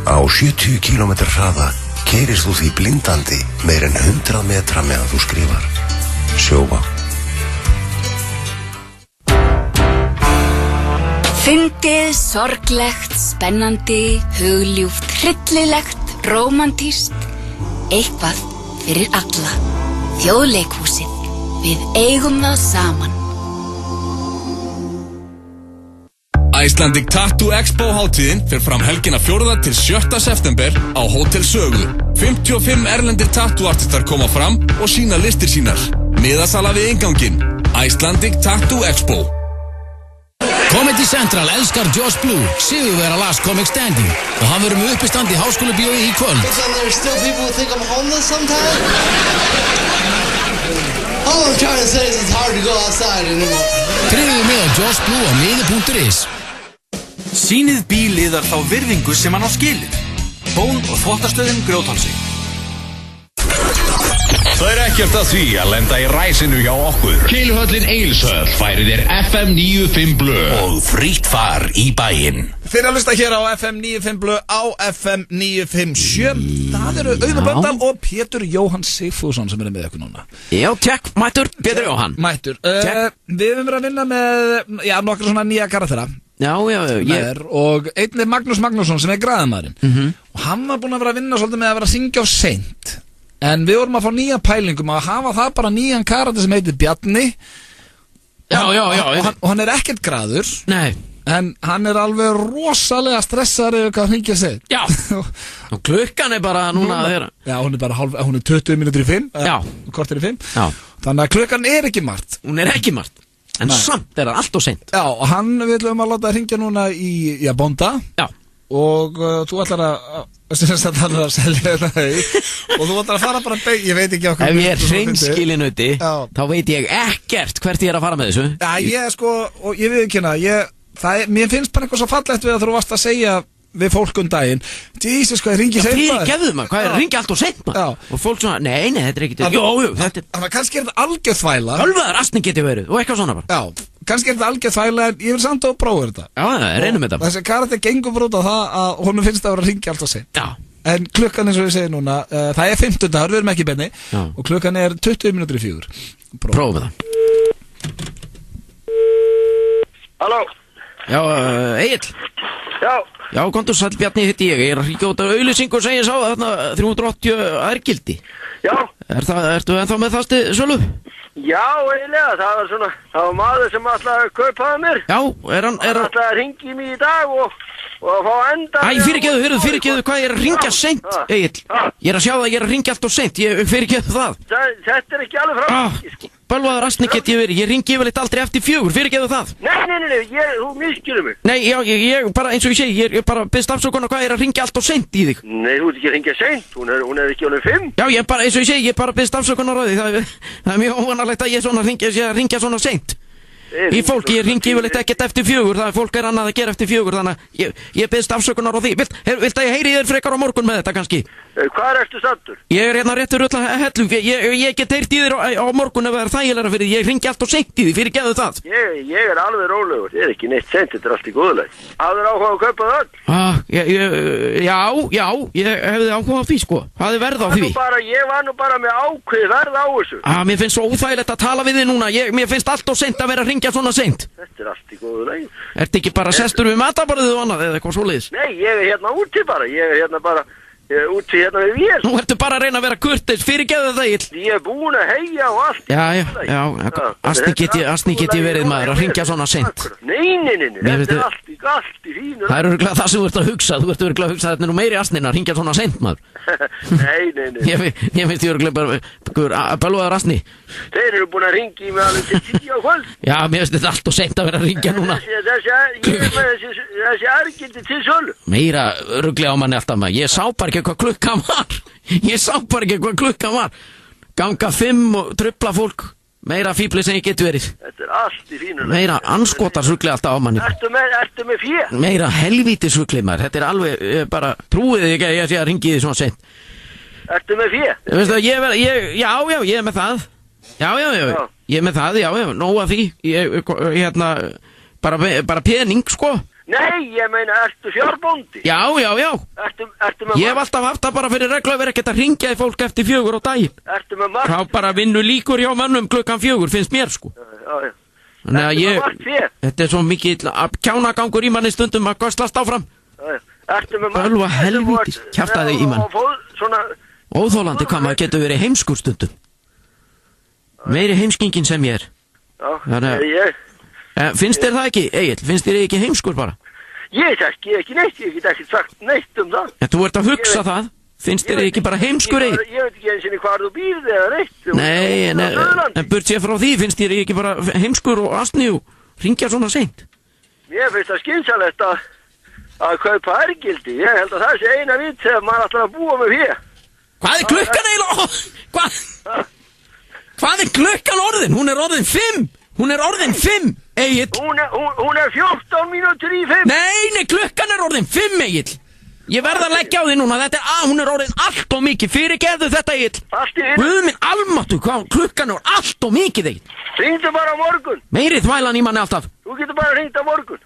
Á 70 km hraða keyrist þú því blindandi meir en 100 metra meðan þú skrifar. Sjóvá. Fyndið, sorglegt, spennandi, hugljúft, hryllilegt, rómantískt, eitthvað fyrir alla. Þjóðleikhúsið, við eigum það saman. Icelandic Tattoo Expo hátíðin fer fram helgina 4. til 7. september á Hótel Sögu. 55 erlendir tattoo-artistar koma fram og sína listir sínar. Miðasala við innganginn. Icelandic Tattoo Expo. Comedy Central elskar Josh Blue, sigurvegara Last Comic Standing og hann verður með uppistand í Háskólabíói í kvöld. There's still people who think I'm homeless sometimes. All I'm trying to say is it's hard to go outside anymore. Tryggðu með á Josh Blue á miði.is. Sýnið bíliðar þá virðingu sem hann á skilið. Ból og þvottastöðin Grjóthálsi. Það ekkert að því að lenda í ræsinu hjá okkur. Keiluhöllin Egilshöll færir þér FM 95 Blö og frítt far í bæinn. Fyrir að hlusta hér á FM 95 Blö á FM 957. Það eru Auður Blöndal og Pétur Jóhann Sigfússon sem eru með ykkur núna. Já, tjekk, mættur, Pétur Jóhann. Mættur. Við höfum verið að vinna með, nokkra svona nýja karaktera. Já. Og einn er Magnús Magnússon sem er græðamaðurinn. Og hann var búinn að vera að vinna svolítið með að vera að syngja á seint. En við vorum að fá nýja pælingum að hafa það bara nýjan karakter sem heitir Bjarni. Já. Og hann er ekkert græður. Nei. En hann er alveg rosalega stressaður yfir hvað hann hringja sig. Já. Og klukkan er bara núna að vera. Já, hún er bara hún er 20 mínútur í 5. Já. Korter í 5. Já. Þannig að klukkan er ekki margt. Hún er ekki margt. En samt er það allt og seint. Já, og hann við ætlum að láta hringja núna í Bonda. Já. Og þú ætlar að selja þetta og þú ætlar að fara bara ég veit ekki okkur. Ef ég er hreinskilinn úti þá veit ég ekkert hvert ég er að fara með þessu. Já, ég og ég viðurkenna mér finnst bara eitthvað svo fallegt við að þú varst að segja við fólk daginn Jesus, hvað ringi seint maður? Fyrirgefðu maður, hvað ringi allt og seint maður? Og fólk svona, nei, þetta er ekkert. Jú, þetta er. Þannig að kannski er þetta algjörð þvæla. Hölvaður astni geti verið og eitthvað svona bara. Já, kannski er þetta algjörð þvæla en ég vil samt að prófa þetta. Já, reynum þetta. Þessi karakter gengur bara út á það að honum finnst að vera að ringi allt og seint. Já. En klukkan eins og ég segi núna, það er 15 dagur, við erum ekki í beinni og klukkan er 20 mínútur í 4. Prófum það. Halló. Já, Egill. Já, kontur sæll Bjarni hitti ég er að hringja út af auglýsingu og segja sá þarna 380 ærgildi. Já. Ertu ennþá með það sölu? Já, eiginlega, það var maður sem ætlaði að kaupa það mér. Já, hann ætlaði að hringja í mig í dag og að fá enda. Æ, fyrirgeðu, hvað ég er að hringja seint, Egill. Ég er að sjá það, ég er að hringja allt og seint, fyrirgeðu það. Þetta er ekki alveg fram. Bölvaður astni get ég verið, ég ringi yfirleitt aldrei eftir 4, fyrirgeðu það. Nei, þú miskilur mig. Nei, ég bara, eins og ég segi, ég bara beðst afsökunar hvað ég er að ringja allt og seint í þig. Nei, þú ert ekki að ringja seint, hún er ekki alveg 5. Já, ég bara, eins og ég segi, ég bara beðst afsökunar á því, það er mjög óvanalegt að ég ringja svona seint. Í fólki, ég ringi yfirleitt ekkert eftir 4, það er fólk annað að gera eftir 4, þannig að ég beðst afsökunar á því. Vilt að ég heyri þér frekar á morgun með þetta kannski? Hvað ertu sattur? Ég er hérna réttur öll að hellum, ég get heyrt í þér á morgun ef það er þægilega fyrir því, ég ringi allt og seint í því, fyrirgeðu það. Ég er alveg rólegur, ég er ekki neitt seint, þetta er allt í góðuleg. Hafður áhuga að kaupa það öll? Já, ég hefði áhuga á því sko, hafði verð á því. Ég var nú bara með ákveð verð á þessu. Mér finnst svo óþægilegt að tala við þig núna, mér finnst allt og seint að vera að ringja svona seint. Þetta er allt í góðuleg. Ertu ekki bara sestur við mataborðið og annað eða eitthvað svoleiðis? Nei, ég er hérna úti bara, úti hérna við vél. Nú ertu bara að reyna að vera kurteis, fyrirgeðu það Egill. Ég er búin að heyja og allt. Já, astni get ég verið maður að ringja svona seint. Nei, þetta er allt í fínu. Það er örugglega það sem þú ert að hugsa, að þetta er nú meiri astnin að ringja svona seint maður. Nei. Ég finnst ég örugglega bara bölvaður astni. Þeir eru búin að ringja í mig alveg til 10 á kvöld. Já, mér finnst þetta allt og seint að vera að ringja núna. Þessi ærgildi til sölu. Meira örugglega á manni alltaf maður. Ég sá bara ekki hvað klukkan var. Ganga 5 og trufla fólk Meira fíbli sem ég get verið. Þetta allt í fínu. Meira anskotar sugli alltaf á manni. Ertu með fjö? Meira helvíti sugli maður. Þetta alveg, bara, trúið ekki að ég sé að ringi þið svona sent. Ertu með fjö? Veistu að já, ég er með það. Já. Ég er með það, já, nóg af því. Bara pening, sko. Nei, ég meina, ertu fjárbóndi? Já. Ertu með Ég hef alltaf haft það bara fyrir regla að vera ekkert að ringja í fólk eftir 4 á daginn. Ertu með margt? Þá bara vinnu líkur hjá mönnum klukkan 4, finnst mér, sko. Já. Þannig að Ertu með margt fjö? þetta svo mikið kjánagangur í manni stundum að göslast áfram. Já. Ertu með margt? Ölva helvítis, kjaftaði í mann. Svona... Óþólandi hvað maður getur verið heimskur stundum. Meiri heimskingin sem ég er. Já, Þannig finnst þér það ekki, Egill? Finnst þér ekki heimskur bara? Ég þekki ekki neitt, ég get ekki sagt neitt um það. En þú ert að hugsa það? Finnst þér ekki bara heimskur, Egill? Ég veit ekki eins og hvar þú býrð eða neitt. Nei, en burt sér frá því, finnst þér ekki bara heimskur og astni og ringja svona seint? Mér finnst það skynsalegt að kaupa ergildi. Ég held að það sé eina vitt þegar maður ætlar að búa með hér. Hvað er klukkan eiginlega? Hvað er klukkan orðin? Hún er orðin 5! Hún er orðin 5, Egill. Hún er 14 mínútur í 5. Nei, klukkan er orðin 5, Egill. Ég verð að leggja á því núna, hún er orðin allt og mikið. Fyrirgefðu þetta, Egill. Guð minn almáttu, klukkan er allt og mikið, Egill. Hringdu bara á morgun. Meiri þvælan í manni alltaf. Þú getur bara hringt á morgun.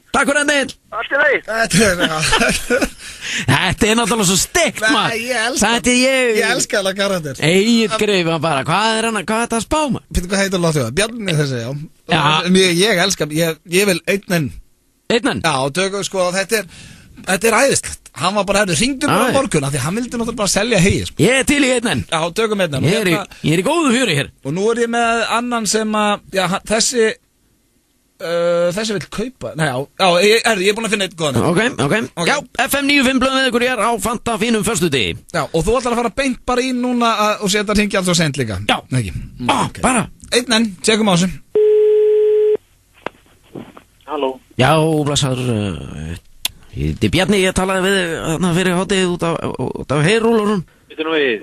Takk fyrir þetta, Egill. Allt í lagi. Þetta er náttúrulega svo steikt, maður. Ég elska alveg karakter. Egill Greifa bara, hvað er þetta að spá, maður? Fyrir hvað heitir láttu það? Bjarni þessi, já. Ég elska, ég vil einn. Einn? Já, tökum sko, þetta er æðislegt. Hann var bara hringdur bara á morgun, því hann vildi náttúrulega bara selja hegir. Ég er til í einn. Já, tökum einn. Ég er í góðu fjöri hér. Og nú er ég með annan sem að, já, þessi vil kaupa. Nei, ég er búin að finna eitt góðan. Ok. Já, FM 95 blöðum við ykkur hér á Fanta fínum föstudegi. Já, og þú ætlar að fara beint bara í núna og setja hringja alls og sent líka. Já. Ekki. Bara. Einn, tjekkum á þessu. Halló. Já, blessaður. Þetta er Bjarni, ég talaði við þarna fyrir hátið út af heyrúlunum. Þetta nú við.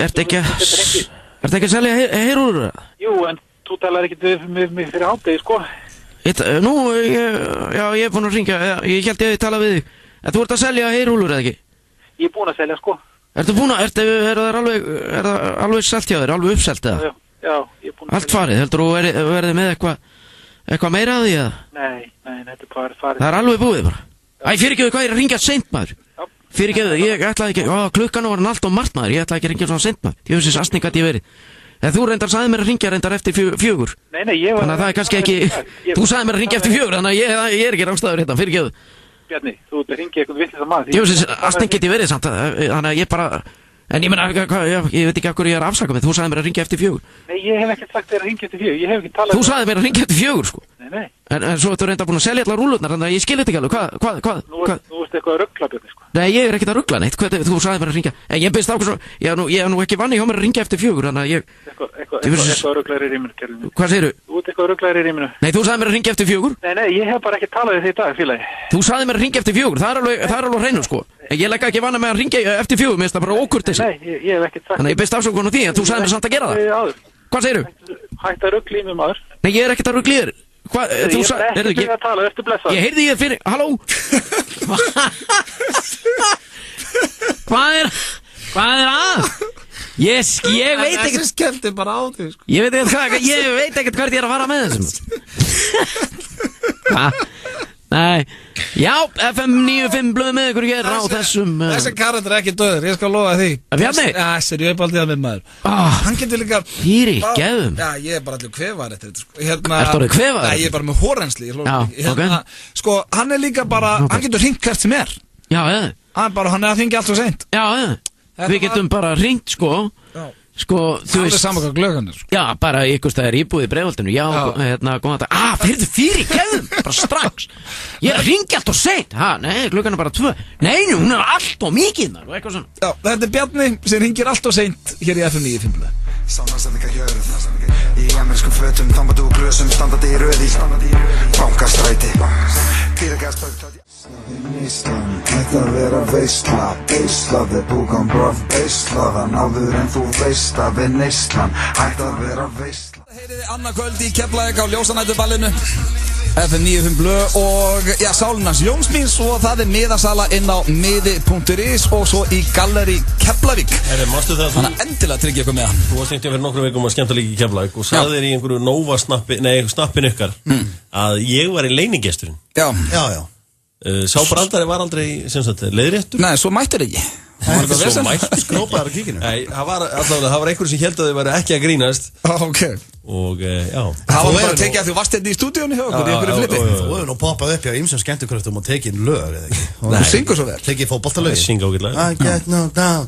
Ertu ekki að selja heyrúlur? Jú, en þú talar ekki við mig fyrir hátegi, sko. Nú, ég er búin að ringja, ég held ég að tala við þig. En þú ert að selja heyrúlur eða ekki? Ég er búin að selja, sko. Er það alveg selt hjá þér, alveg uppselt eða? Já, ég er búin að selja. Allt farið, heldur þú verðið með eitthvað meira að því eða? Nei, þetta er bara farið. Það er alveg búið bara. Æ, fyrirgefðu hvað ég er að ringja seint, maður. Fyrirgefðu, ég ætlaði ekki, klukkan var hann allt og margt, maður. Ég ætlaði ekki að ringja svona seint, maður. Ég veist þess astning að ég verið. En þú reyndar sagði mér að ringja reyndar eftir 4. Nei, ég var... Þannig að það er kannski ekki... Þú sagði mér að ringja eftir 4, þannig að ég er ekki rángstæður hérna, fyrirgefðu. Bjarni, þú ert að ringja eitthvað vitlega maður. Ég veist þess astning get ég verið samt, þannig að ég bara... En ég meina, ég veit ekki af hverju ég er að afsaka mig. Þú sagði mér að ringja eftir 4. Nei, ég hef ekki sagt þér að ringja eftir 4. Ég hef ekki talað... Þú sagði mér að ringja eftir 4, sko. Nei. En svo ertu reynda búin að selja allar rúlurnar, þannig að ég skil þetta ekki alveg. Hvað? Þú ert eitthvað að ruggla, Bjarni, sko. Nei, ég er ekkert að ruggla neitt. Þú sagði mér að ringja. En ég byrst ákveð svo, ég er nú ekki vanni hjá mér að ringja eftir 4, þannig að ég... Eitthvað rugglar í ríminu, kærlinu. Hvað segirðu? Þú ert eitthvað rugglar í ríminu. Nei, þú sagði mér að ringja eftir 4. Nei, ég hef bara ekki talað við þig í dag, félagi. Þú sagði mér að ringja eftir 4, það er alveg hreinu, sko. En ég legg ekki vanna með að ringja eftir 4, mér finnst það bara ókurteisi. Nei, ég hef ekkert sagt. Þannig að ég byrst afsökun á því, en þú sagði mér samt að gera það. Hvað segirðu? Hætt að ruggla í mig, maður. Nei, ég er ekkert að ruggla í þér. Ég er ekki að tala, ertu blessað? Ég heyrði ég fyrir, halló? Hvað er að? Ég veit ekkert. Þessi skemmti bara á því, sko. Ég veit ekkert hvert ég er að fara með þessum. Hvað? Nei. Já, FM 95 blöðum með ykkur hér á þessum... Þessi karakter er ekki döður, ég skal lofa því. Bjarni? Þessi er ég uppaldið að minn maður. Hann getur líka... Fyrirgefðu. Já, ég er bara allir kvefaður eftir þetta, sko. Ertu orðið kvefaður? Nei, ég er bara með hórensli. Já, ok. Sko, hann er líka bara... Hann getur hringt hvert sem er. Já, Hann er að hringja allt svo seint. Já, við getum bara hringt, sko. Já. Sko, þú veist... Það er saman hvað glögan er, sko. Já, bara ykkur stæðir íbúið í Breiðholtinu. Já, góðan dag. Fyrirgefðu, bara strax. Ég hringi allt og seint. Nei, klukkan er bara 2. Nei, hún er allt og mikið, og eitthvað svona. Já, þetta er Bjarni sem hringir allt og seint hér í FM 95. Samanstendingar í amerískum fötum, þambatu og glösum, standandi í röði, bankastræti. Þetta vera veistla, veistla Þeir búkan bröf veistla Þann áður en þú veist að við neistlan Hætt að vera veistla Heyriði annað kvöld í Keflavík á ljósanættuballinu FM 95 blöð og já, Sálunars Jónsmíns og það miðasala inn á miði.is og svo í Gallerí Keflavík. Þannig að endilega tryggja ykkur með hann. Þú varst einhvern fyrir nokkrum vikum að skemmta líka í Keflavík og sagði þér í einhverju Nova snappin ykkar að ég var í leinigesturinn. Já. Sá brandari var aldrei leiðréttur? Nei, svo mættir ekki. Það var svo mætt skrópaðar á kíkinu. Nei, það var einhver sem held að þau væri ekki að grínast. Ok. Og já. Það var bara að tekja að þú varst hérna í stúdíónu hjá okkur í einhverju flippi. Þú hefur nú poppað upp hjá ýmsum skemmtikröftum og tekið lög, eða ekki? Þú syngur svo vel. Tekið fótboltalög. Synga ágætlega. I get knocked down.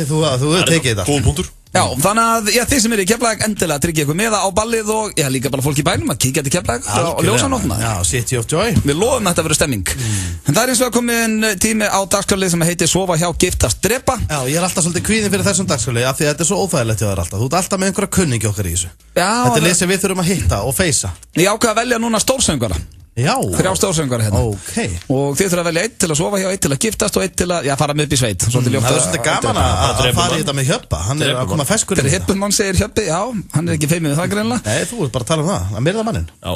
Þú hefur tekið þetta. Góð punktur. Já, þannig að þið sem eru í Keflavík endilega tryggja ykkur með það á ballið og líka bara fólk í bænum að kíkja til Keflavík á ljósanóttina. Já, City of Joy. Við lofum þetta að vera stemming. En það er eins og að komin tími á dagskrálið sem heitir Sofa hjá giftast drepa. Já, ég er alltaf svolítið kvíðinn fyrir þessum dagskrálið af því að þetta er svo óþægilegt hjá þér alltaf. Þú ert alltaf með einhverja kunningi okkar í þessu. Já. Þetta er lið sem við þurfum að hitta og feysa. Ég ákvað að velja núna stórsöngara. Já. 3 stórsöngara hérna. Okay. Og þið þurfa að velja 1 til að sofa hjá, 1 til að giftast og 1 til að fara með upp í sveit. Það er svolítið gaman að fara í þetta með Hjöppa. Hann er að koma feskur inn. Þegar hippumann segir Hjöppi, já, hann er ekki feimið við það greinlega. Nei, þú ert bara að tala um það. Það myrða mannin. Já.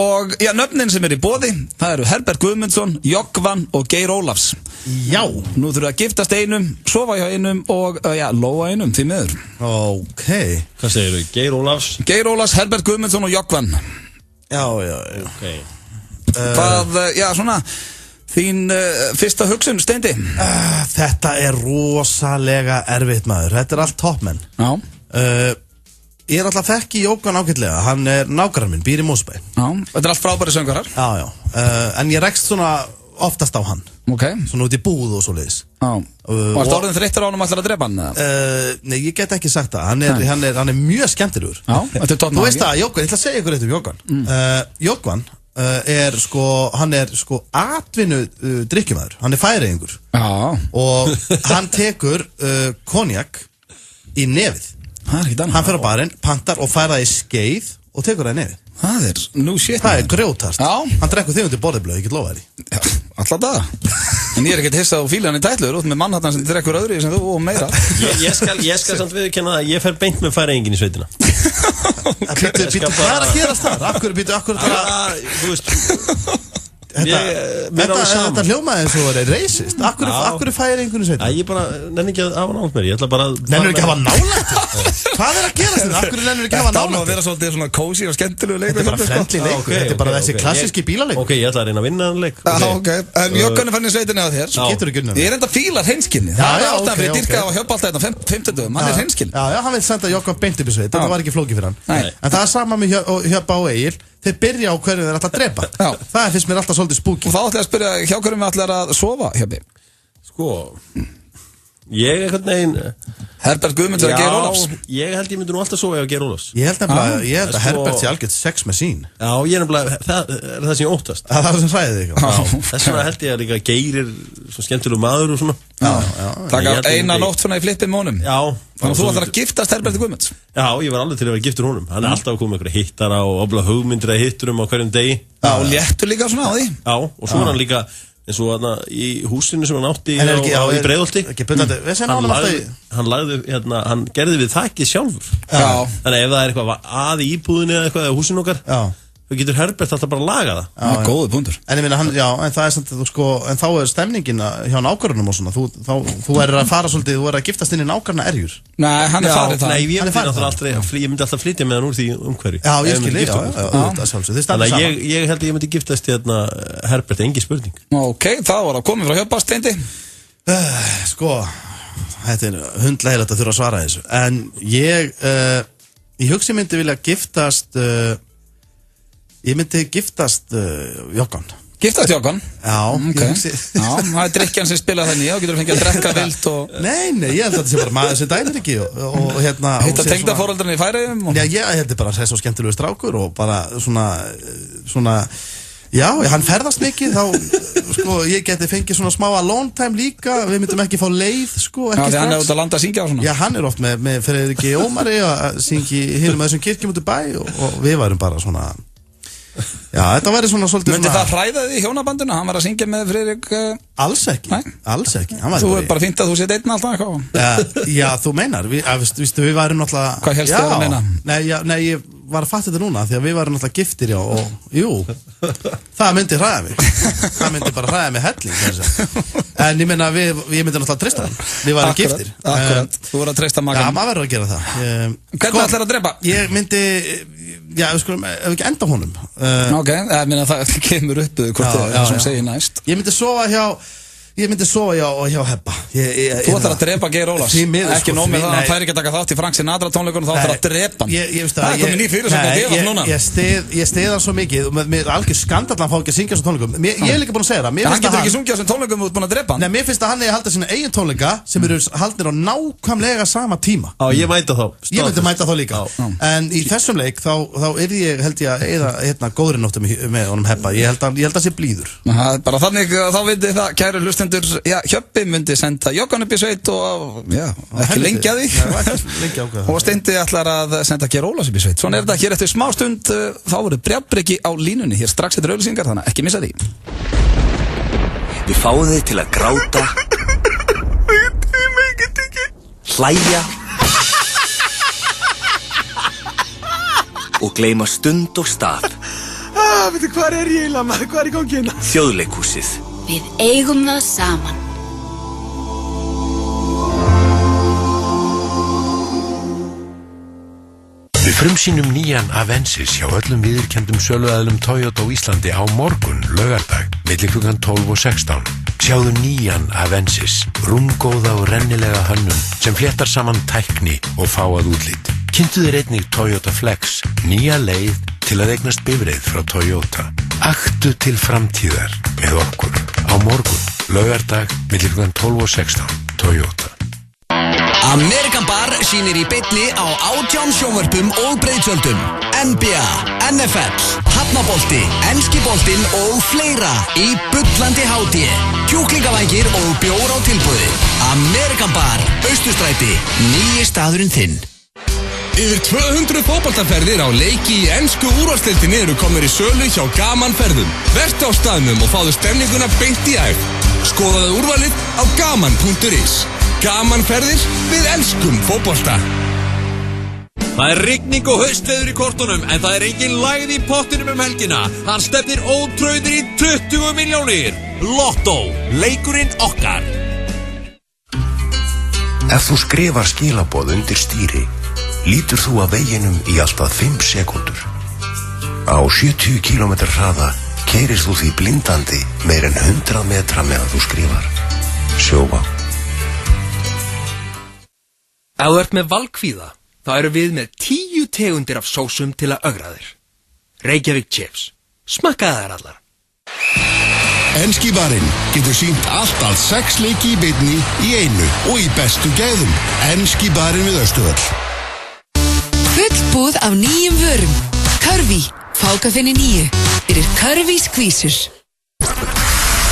Og já, nöfnin sem er í boði, það eru Herbert Guðmundsson, Jógvan og Geir Ólafs. Já. Nú þurfa að giftast einum, sofa hjá einum og lóa einum því miður. Ok. Hvað segir þú? Geir Ólafs? Geir Ólafs, Herbert Guðmundsson og Jógvan. Já. Ok. Hvað, svona þín fyrsta hugsun, Steindi? Þetta er rosalega erfitt maður. Þetta er allt toppmenn. Já. Ég er alltaf þekki Jókan ágætlega. Hann er nágrann minn, býr í Mosfellsbæ. Já, þetta er allt frábæri söngarar. Já. En ég rekst svona oftast á hann. Ok. Svona út í búð og svoleiðis. Já. Og varst orðin þreyttur á hann ætlar að drepa hann? Nei, ég get ekki sagt það. Hann er mjög skemmtilegur. Já, þetta er toppmenn. Þú veist það, Jókan, ég ætla að segja ykkur eitt um Jókan. Jókan hann er atvinnu drykkjumaður, hann er færeyingur. Já. Og hann tekur konjak í nefið. Það er ekkert annað. Hann fer á barinn, pantar og fær það í skeið og tekur það í nefið. Það er nú shit. Það er grjótast. Já. Hann drekkur þig undir borðiblöð, ég get lofa þér í. Já, alltaf það. En ég er ekkert hissað á fílan í tætlur út með mannhattan sem drekkur öðru sem þú og meira. Ég skal samt viðurkenna það að ég fer beint með færeyingin í sveitina. Býtu, hvað er að gerast þar? Akkur þú veist Þetta hljómaði eins og það er reisist. Akkur færi einhvern sveitina? Ég bara nenni ekki að hafa nálægt mér. Ég ætla bara Nennir ekki að hafa nálægt? Hvað er að gerast þetta? Akkur nennir ekki að hafa nálægt? Það má vera svolítið svona cozy og skemmtilegu leikur. Þetta er bara friendly leikur. Þetta er bara þessi klassíski bílaleikur. Ok, ég ætla að reyna að vinna þann leik. Ok, en Jókan er fann í sveitinni að þér. Svo getur þú gunnum. Ég er enda fílar hreinskilni. Það er ástæðan fyrir dýrka á Hjöppa alltaf þetta 50 hann er hreinskilni. Já, hann vil senda Jókan beint upp í sveit. Þetta var ekki flókið fyrir hann. En það er sama með Hjöppa og Egil. Þeir byrja á hverju þeir ætla að drepa. Það finnst mér alltaf svolítið spooky. Og þá ætla ég að spyrja hjá hverjum við ætlar að sofa, Hjöppi? Sko, ég einhvern veginn Herbert Guðmundsson og Geir Ólafs. Ég held ég myndi nú alltaf sofa hjá Geir Ólafs. Ég held að Herbert sé algjört sex með sín. Já, ég er nefnilega, það er það sem ég óttast. Það er það sem hræði þig. Þess vegna held ég að líka Geir er svo skemmtilegur maður og svona. Taka eina nótt svona í flippin mónum. Já. Þannig að þú ætlar að giftast Herbert Guðmunds. Já, ég var alveg til að vera giftur honum. Hann er alltaf að koma með einhverja hittara og obla hugmyndir að hitturum á hverjum degi. Já, og léttur líka svona á því. Já, og svo er hann líka eins og þarna í húsinu sem hann átti í Breiðholti. Hann gerði við þakið sjálfur. Þannig að ef það er eitthvað að í íbúðinu eða eitthvað eða húsinu okkar, þá getur Herbert alltaf bara að laga það. Já, góður punktur. En ég minna, en það er samt, en þá er stemningin hjá nákvæmum og svona, þú er að fara svolítið, þú er að giftast inn í nákvæmna erjur. Nei, hann er farið það. Nei, ég myndi alltaf flytja með hann úr því umhverju. Já, ég skilji, já. Þannig að ég held að ég myndi giftast Herbert, engi spurning. Ok, það var að koma frá Hjöppa, Steindi. Sko, þetta er hundlegilegt að þurfa að svara þessu. En ég hugsi myndi vilja giftast Ég myndi giftast Jókan. Giftast Jókan? Já, ok. Já, það er drikkjan sem spila þenni, þá getur þú fengið að drekka vilt og... Nei, ég held að þetta sé bara maður sem dæmir ekki og hérna... Hitta tengdafóreldrarnir í Færeyjum og... Já, ég held bara að það er svo skemmtilegu strákur og bara svona... Já, hann ferðast mikið, þá, ég geti fengið svona smá alone time líka, við myndum ekki fá leið, ekki strax. Já, því hann er út að landa að syngja og svona. Já, hann er oft með Friðriki Ómari að syngja hinum að þessum kirkjum út í bæ og við varum bara svona... Já, þetta væri svona svolítið Myndi það hræða þig í hjónabandinu? Hann var að syngja með Friðrik Alls ekki, alls ekki Þú er bara fínt að þú set einn alltaf eitthvað Já, þú meinar, við værum náttúrulega Hvað helst þér að meina? Nei, ég var að fatta þetta núna því að við værum náttúrulega giftir, já og jú, það myndi hræða mig Það myndi bara hræða mig helling En ég meina, ég myndi náttúrulega treysta hann Við værum giftir Akkurat, þú voru að treysta makan Já, maður verður að gera það Hvernig ætlar að drepa? Ég myndi, já, við skulum, ef ekki enda honum Ok, ég meina það kemur upp hvort það sem segir næst Ég myndi sofa hjá Hebba Þú ætlar að drepa Geir Ólafs Ekki nóg með það, hann fær ekki að taka þátt í Frank Sinatra tónleikunum Þá ætlar að drepa hann Það er komið ný fyrirsögn að gefa núna Ég stið hann svo mikið og mér er algjör skandall að hann fá ekki að syngja þessum tónleikum Ég er líka búin að segja það Hann getur ekki sungið þessum tónleikum og út búin að drepa hann Nei, mér finnst að hann er að halda sína eigin tónleika sem eru haldnir á nákvæmlega sama tíma Já, ég mæta þá Ég myndi mæta þá líka En í þessum leik þá yrði ég held ég að eyða góðri nóttu með honum Hebba Ég held að sé blíður Bara þannig þá viti það, kæru hlustendur Hjöppi myndi senda Jókan upp í sveit og ekki lengja því og Steindi ætlar að senda Geir Ólafs upp í sveit Svona er þetta hér eftir smá stund þá verður Brjabbryggi á línunni hér strax eftir auglýsingar þannig að ekki missa því Við fáum þig til að gráta hlæja og gleyma stund og stað Veitu, hvað er ég eiginlega maður? Hvað er í gangi hérna? Þjóðleikhúsið Við eigum það saman. Við frumsýnum nýjan Avensis hjá öllum viðurkenndum söluaðilum Toyota á Íslandi á morgun, laugardag, milli klukkan 12 og 16. Sjáðu nýjan Avensis, rúmgóða og rennilega hönnun sem fléttar saman tækni og fáað útlit. Kynntu þér einnig Toyota Flex, nýja leið til að eignast bifreið frá Toyota. Aktu til framtíðar með okkur á morgun, laugardag, milli klukkan 12 og 16. Toyota. Amerikan Bar sýnir í beinni á 18 sjónvörpum og breiðtjöldum. NBA, NFL, hafnabolti, enski boltinn og fleira í bullandi hátíð. Kjúklingavængir og bjór á tilboði. Amerikan Bar, Austurstræti, nýi staðurinn þinn. Yfir 200 fótboltaferðir á leiki í ensku úrvalsdeildinni eru komnir í sölu hjá Gaman ferðum. Vertu á staðnum og fáðu stemninguna beint í æð. Skoðaðu úrvalið á gaman.is. Gaman ferðir, við elskum fótbolta. Það er rigning og haustveður í kortunum en það er engin lægð í pottinum helgina. Hann stefnir ótrauður í 20 milljónir. Lotto, leikurinn okkar. Ef þú skrifar skilaboð undir stýri, lítur þú að veginum í alltaf 5 sekúndur. Á 70 km hraða keyrist þú því blindandi meir en 100 metra meðan þú skrifar. Sjóvá. Ef þú ert með valkvíða, þá eru við með 10 tegundir af sósum til að ögra þér. Reykjavík Chips. Smakkaðu þær allar. Enski barinn getur sýnt allt að 6 leiki í beinni í einu og í bestu gæðum. Enski barinn við Austurvöll. Fullbúð af nýjum vörum. Körfi, fákafinni 9. Fyrir Körfi skvísur.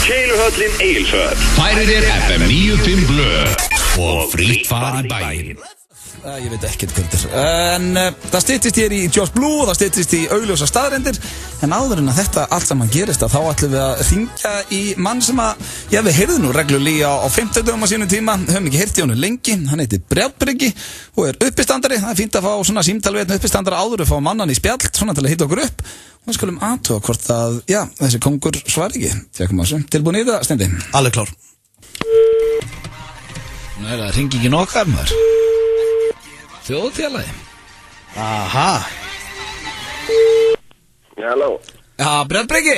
Keiluhöllin Egilsvöll. Færir þér FM 95 blöð og frítt far í bæinn. Ég veit ekkert kvöldur. En það styttist hér í Just Blue og það styttist í augljósa staðreyndir. En áður en að þetta allt saman gerist þá ætlum við að hringja í mann sem að, já, við heyrðum nú reglulega á 50 dögum á sínum tíma. Höfum ekki heyrt í honum lengi. Hann heitir Brjabbryggi og er uppistandari. Það er fínt að fá svona símtal við einn uppistandara áður að fá mannan í spjall, svona til að hitta okkur upp. Og við skulum athuga hvort að, já, þessi kongur svar ekki. Tjekkum á þessu. Tilbúin í það, Steindi? Alveg klár. Nú er það hringingin okkar, maður. Þjóðfélagi. Aha. Halló. Já, Brjabbryggi.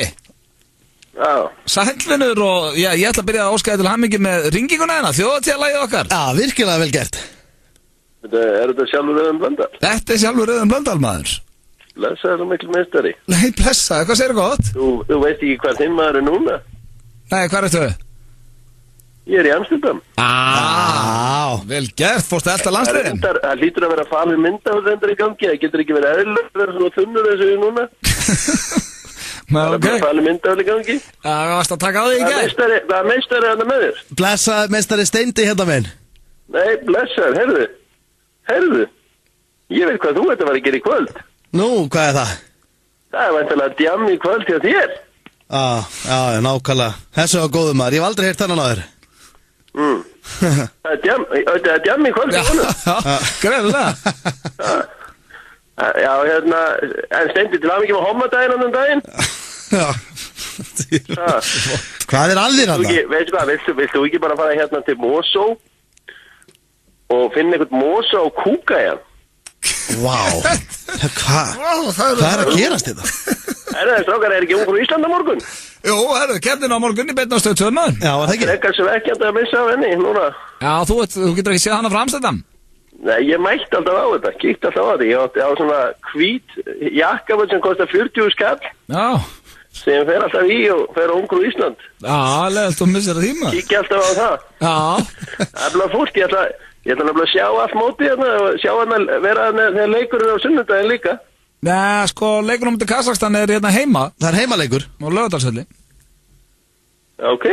Já. Sælvinur og já, ég ætla að byrja að óska þér til hamingju með hringinguna hérna, þjóðfélagið okkar. Já, virkilega vel gert. Er þetta sjálfur Rauðan Blöndal? Þetta er sjálfur Rauðan Blöndal, maður. Blessaður og mikil meistari. Nei, blessaður, hvað segir gott? Þú veist ekki hvað þinn maður er núna? Nei, hvað ertu? Ég er í Amsterdam. Vel gert, fórstu alltaf landsliðin. Það lítur að vera falið myndaföldendar í gangi. Það getur ekki verið eðlilegt að vera svona þunnur þessu við núna. Það er bara falið myndaföld í gangi. Það varst að taka á því í gær. Það er meistari hérna með þér. Blessaður meistari Steindi hérna með. Nei, blessaður, heyrðu. Ég veit hvað þú ert að vera að gera í kvöld. Nú, hvað er það? Það væntanlega djam í kvöld hjá þér. Já, nákvæmlega. Þessu var góður maður, ég hef aldrei heyrt þennan á þér. Það er djam í kvöld hjá honum. Greinilega. Já, en Steindi til að mikið með hommadaginn annan daginn. Já. Hvað er allir hann? Veistu hvað, viltu þú ekki bara fara til Mosó og finna einhvern Mosó og kúka í hann? Vá, hvað er að gerast þetta? Strákar, ekki Ungur Ísland á morgun? Jú, keppnin á morgun í beinni á Stöð 2 maður. Já, var það ekki? Það er eitthvað sem ekki að missa á henni núna. Já, þú getur ekki séð hana frá Amsterdam? Nei, ég mætti alltaf á þetta, kíkti alltaf á þetta. Ég átti á svona hvít jakkaföt sem kostar 40 skall. Já. Sem fer alltaf í og fer á Ungur Ísland. Já, leiðast þú missir það tíma. Kíkti alltaf á það. Já. Það er bara fólk, ég ætla nefnilega að sjá allt mótið hérna og sjá hérna vera þegar leikurinn á sunnudaginn líka. Nei, sko, leikurinn á Kazakstan er hérna heima. Það er heimaleikur. Á Laugardalsvelli. Ok.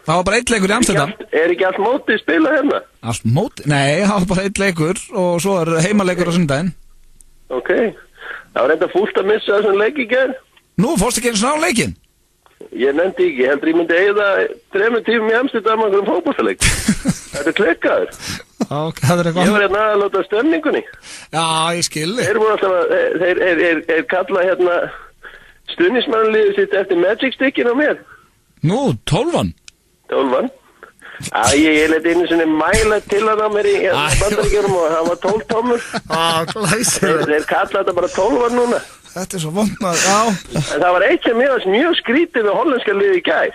Það var bara 1 leikur í Amsterdam. Er ekki allt mótið spilað hérna? Allt mótið? Nei, það var bara 1 leikur og svo er heimaleikur á sunnudaginn. Ok. Það var reynda fúlt að missa þessum leik í gerð. Nú, fórstu ekki einu svona á leikinn? Ég nefndi ekki, ég heldur ég myndi eigða 3 tímum í Amsterdam að hverjum fótboltaleik. Þetta er klikkaður. Ég var hérna að láta stemningunni. Já, ég skilði. Þeir kalla stuðningsmannliðið sitt eftir Magic Stickin á mér. Nú, 12. Ég leti einu sinni mæla til hann á mér í Bandaríkjunum og það var 12 tómur. Þeir kalla þetta bara 12 núna. Þetta er svo vont maður, já. En það var eitt sem mjög skrítið við hollenska liðið í gær.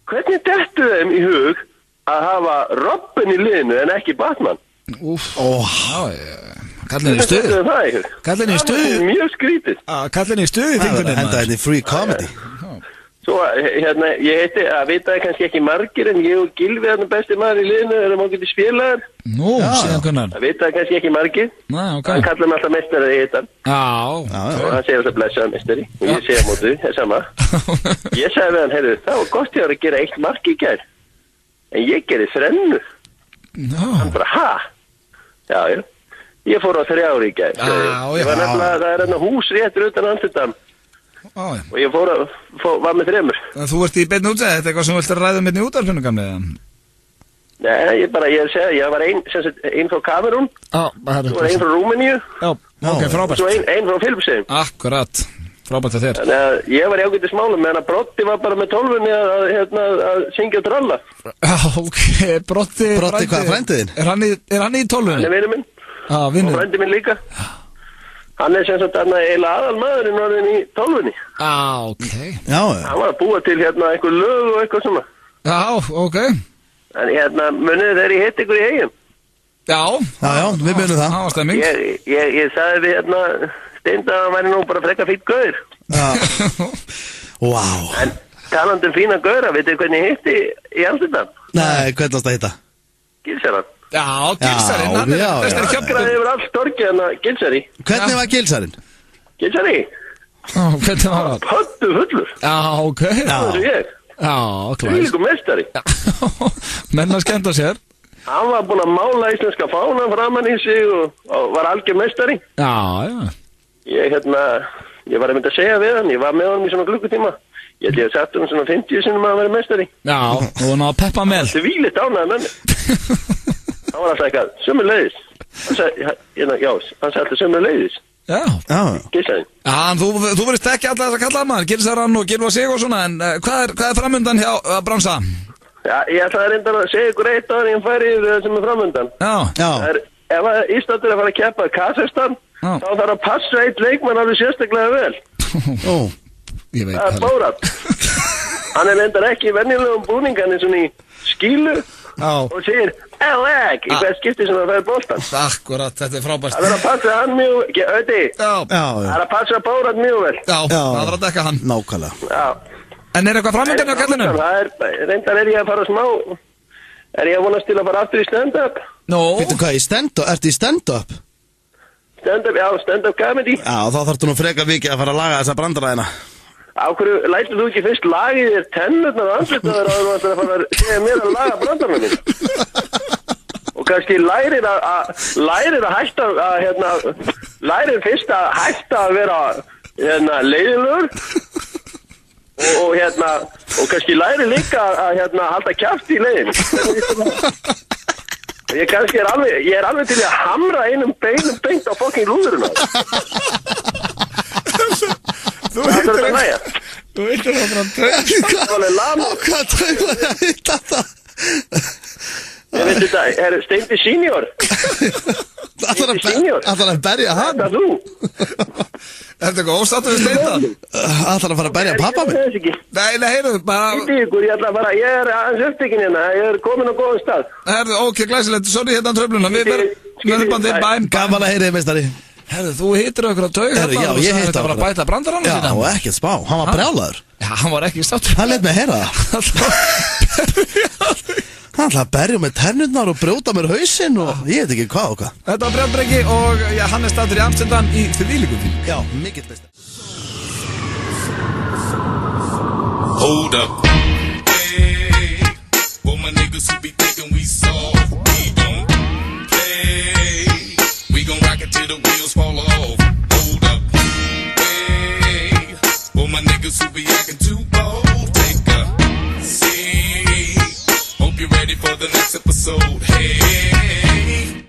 Hvernig dettu þeim í hug að hafa Robin í liðinu en ekki Batman? Kallin í stuði. Kallin í stuði. Það er mjög skrítið. Kallin í stuði þingunni. Henda þetta í free comedy. Svo, ég heiti að vita kannski ekki margir en ég og Gylfi er besti maður í liðinu erum ágættis félagar. Nú, síðan kunnar. Það vita kannski ekki margir. Ok. Hann kallar mig alltaf mestari í hittan. Já. Og hann segir alltaf blessaða mestari. Og ég segja mótu, það er sama. Ég sagði við hann, heyrðu, það var gott ég að gera 1 mark í gær. En ég gerði 3. Hann bara, ha? Já. Ég fór á 3 í gær. Ég var nefnilega, það er hús réttur utan Amsterdam. Og ég var með 3. Þú ert í beinni útsæði, þetta er eitthvað sem þú vilt ræða með í útvarpinu gamlega? Nei, ég var ein frá Kamerún, svo var ein frá Rúmeníu, ok, frábært. Svo ein frá Filippseyjum. Akkurat, frábært að þér. Þannig að ég var í ágætis málum, meðan að Brotti var bara með 12 að syngja og dralla. Ok, Brotti hvað, frændiðinn? Er hann í 12? Hann er vinur minn, og frændi minn líka. Hann er sem sagt eiginlega aðalmaðurinn orðin í 12. Ok. Já. Hann var að búa til einhver lög og eitthvað svona. Já, ok. En munið þeir hitt ykkur í Eyjum. Já, við munum það. Það var stemming. Ég sagði við Steinda að hann væri nú bara frekka fýtt gaur. Vá. En talandi fína gaura, veitir hvernig hitti í Amsterdam? Nei, hvernig ást að hitta? Gilsaran. Já, Gilsarinn, hann er þessari kjöpgraði yfir allt storkið Gilsari. Hvernig var Gilsarinn? Gilsari? Hvernig var það? Pöttu fullur. Já, ok. Það er svo ég. Já, klart. Þvílíkur meistari. Menn að skemmta sér. Hann var búinn að mála íslenska fána framan í sig og var algjör meistari. Já. Ég var að mynda að segja við hann, ég var með honum í svona klukkutíma. Ég held ég að sagt hann svona 50 sinnum að vera meistari. Já, og hann á að peppa með. Það er vílitt ánægð með mig. Hann var alltaf eitthvað, sömuleiðis. Hann sagði alltaf sömuleiðis. Já. Gilsarinn. Já, þú verðist ekki alltaf að kalla maður, Gilsarann og Gylfa sig og svona, en hvað er framundan hjá Bransa? Já, ég ætla að reynda að segja ykkur eitt áður en ég færi yfir það sem er framundan. Já. Ef Ísland er að fara að keppa Kazakstan, þá þarf að passa eitt leikmann alveg sérstaklega vel. Ég veit það. Það er Bórat. Hann er reyndar ekki í venjulegum búningan eins og í skílu og segir L.A.G. í hvert skipti sem það fær boltan. Akkurat, þetta er frábært. Það er að passa hann mjög, það er að passa Bórat mjög vel. Já, það er að dekka hann. Nákvæmlega. Já. En er eitthvað framöndan á kallinum? Reyndar er ég að fara er ég að vonast til að fara aftur í stand-up. Veitum hvað, ertu í stand-up? Stand-up comedy. Já, þá þarftu nú freka vikið að fara að laga þessa brandaræðina. Á hverju lætur þú ekki fyrst lagið þér tennurnar og andlitaður að þú ætlar að fara að segja mér að laga brandarna mín? Og kannski lærir fyrst að hætta að vera leiðilegur og kannski læri líka að halda kjaft í leiðin. Ég er alveg til að hamra einum beinum beint á fucking lúðurina. Þú heitir það frá Hvað drauma það að hitta það? Ég veit þetta, Steindi senior. Ætlar að berja hann? Þetta þú. Er þetta eitthvað ósattur við Steinda? Ætlar að fara að berja pappa minn? Nei, heyrðu, bara... Ég er aðeins upptekinn hérna, ég er komin á góðan stað. Heyrðu, ok, glæsilegt, sorry hérna tröfluna, við verðum bandið bæm. Gaman að heyri þið, meistari. Herðu, þú hittir okkur á taug hérna. Já, ég hitti okkur. Bara bæta brandarann Já, og ekkert spá, hann var brjálaður. Já, hann var ekki státtur. Hann leit mig að heyra það. Hann ætlaði að berja með tennurnar og brjóta mér hausinn og ég veit ekki hvað og hvað. Þetta var Brjálbreki og hann er státtur í Amsterdam í þvílíkum tíma. Já, mikill meistari. Hold up. Hey, for my niggas who be thinking we soft, we don't play. We gon' rock it till the wheels fall off. Hold up. Hey, for my niggas who be acting too bold, take a seat. Hope you're ready for the next episode. Hey.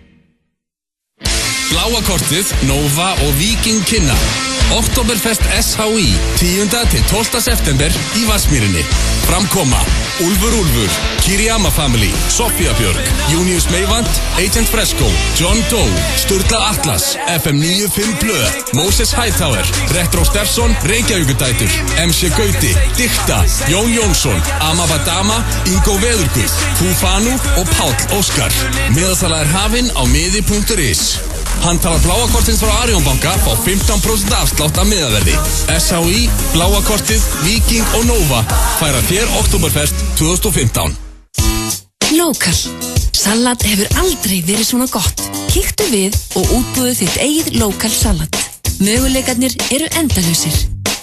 Bláa kortið, Nova og Viking kynna Oktoberfest SHI 10. til 12. september í Vatnsmýrinni. Framkoma Úlfur, Kiriyama Family, Sofía Björk, Junius Meivand, Agent Fresco, John Doe, Sturla Atlas, FM 95 Blö, Moses Hightower, Retro Steffson, Reykjavíkudætur, MC Gauti, Dikta, Jón Jónsson, Amabadama, Ingo Veðurguð, Fufanu og Páll Óskar. Miðasala er hafinn á miði.is. Hann talar bláa kortins frá Arjónbanka fá 15% afslátt af miðaverði. SHI, bláa kortið, Viking og Nova færa þér Oktoberfest 2015. Lokal. Salat hefur aldrei verið svona gott. Kíktu við og útbúðu þitt eigið lokal salat. Möguleikarnir eru endalausir.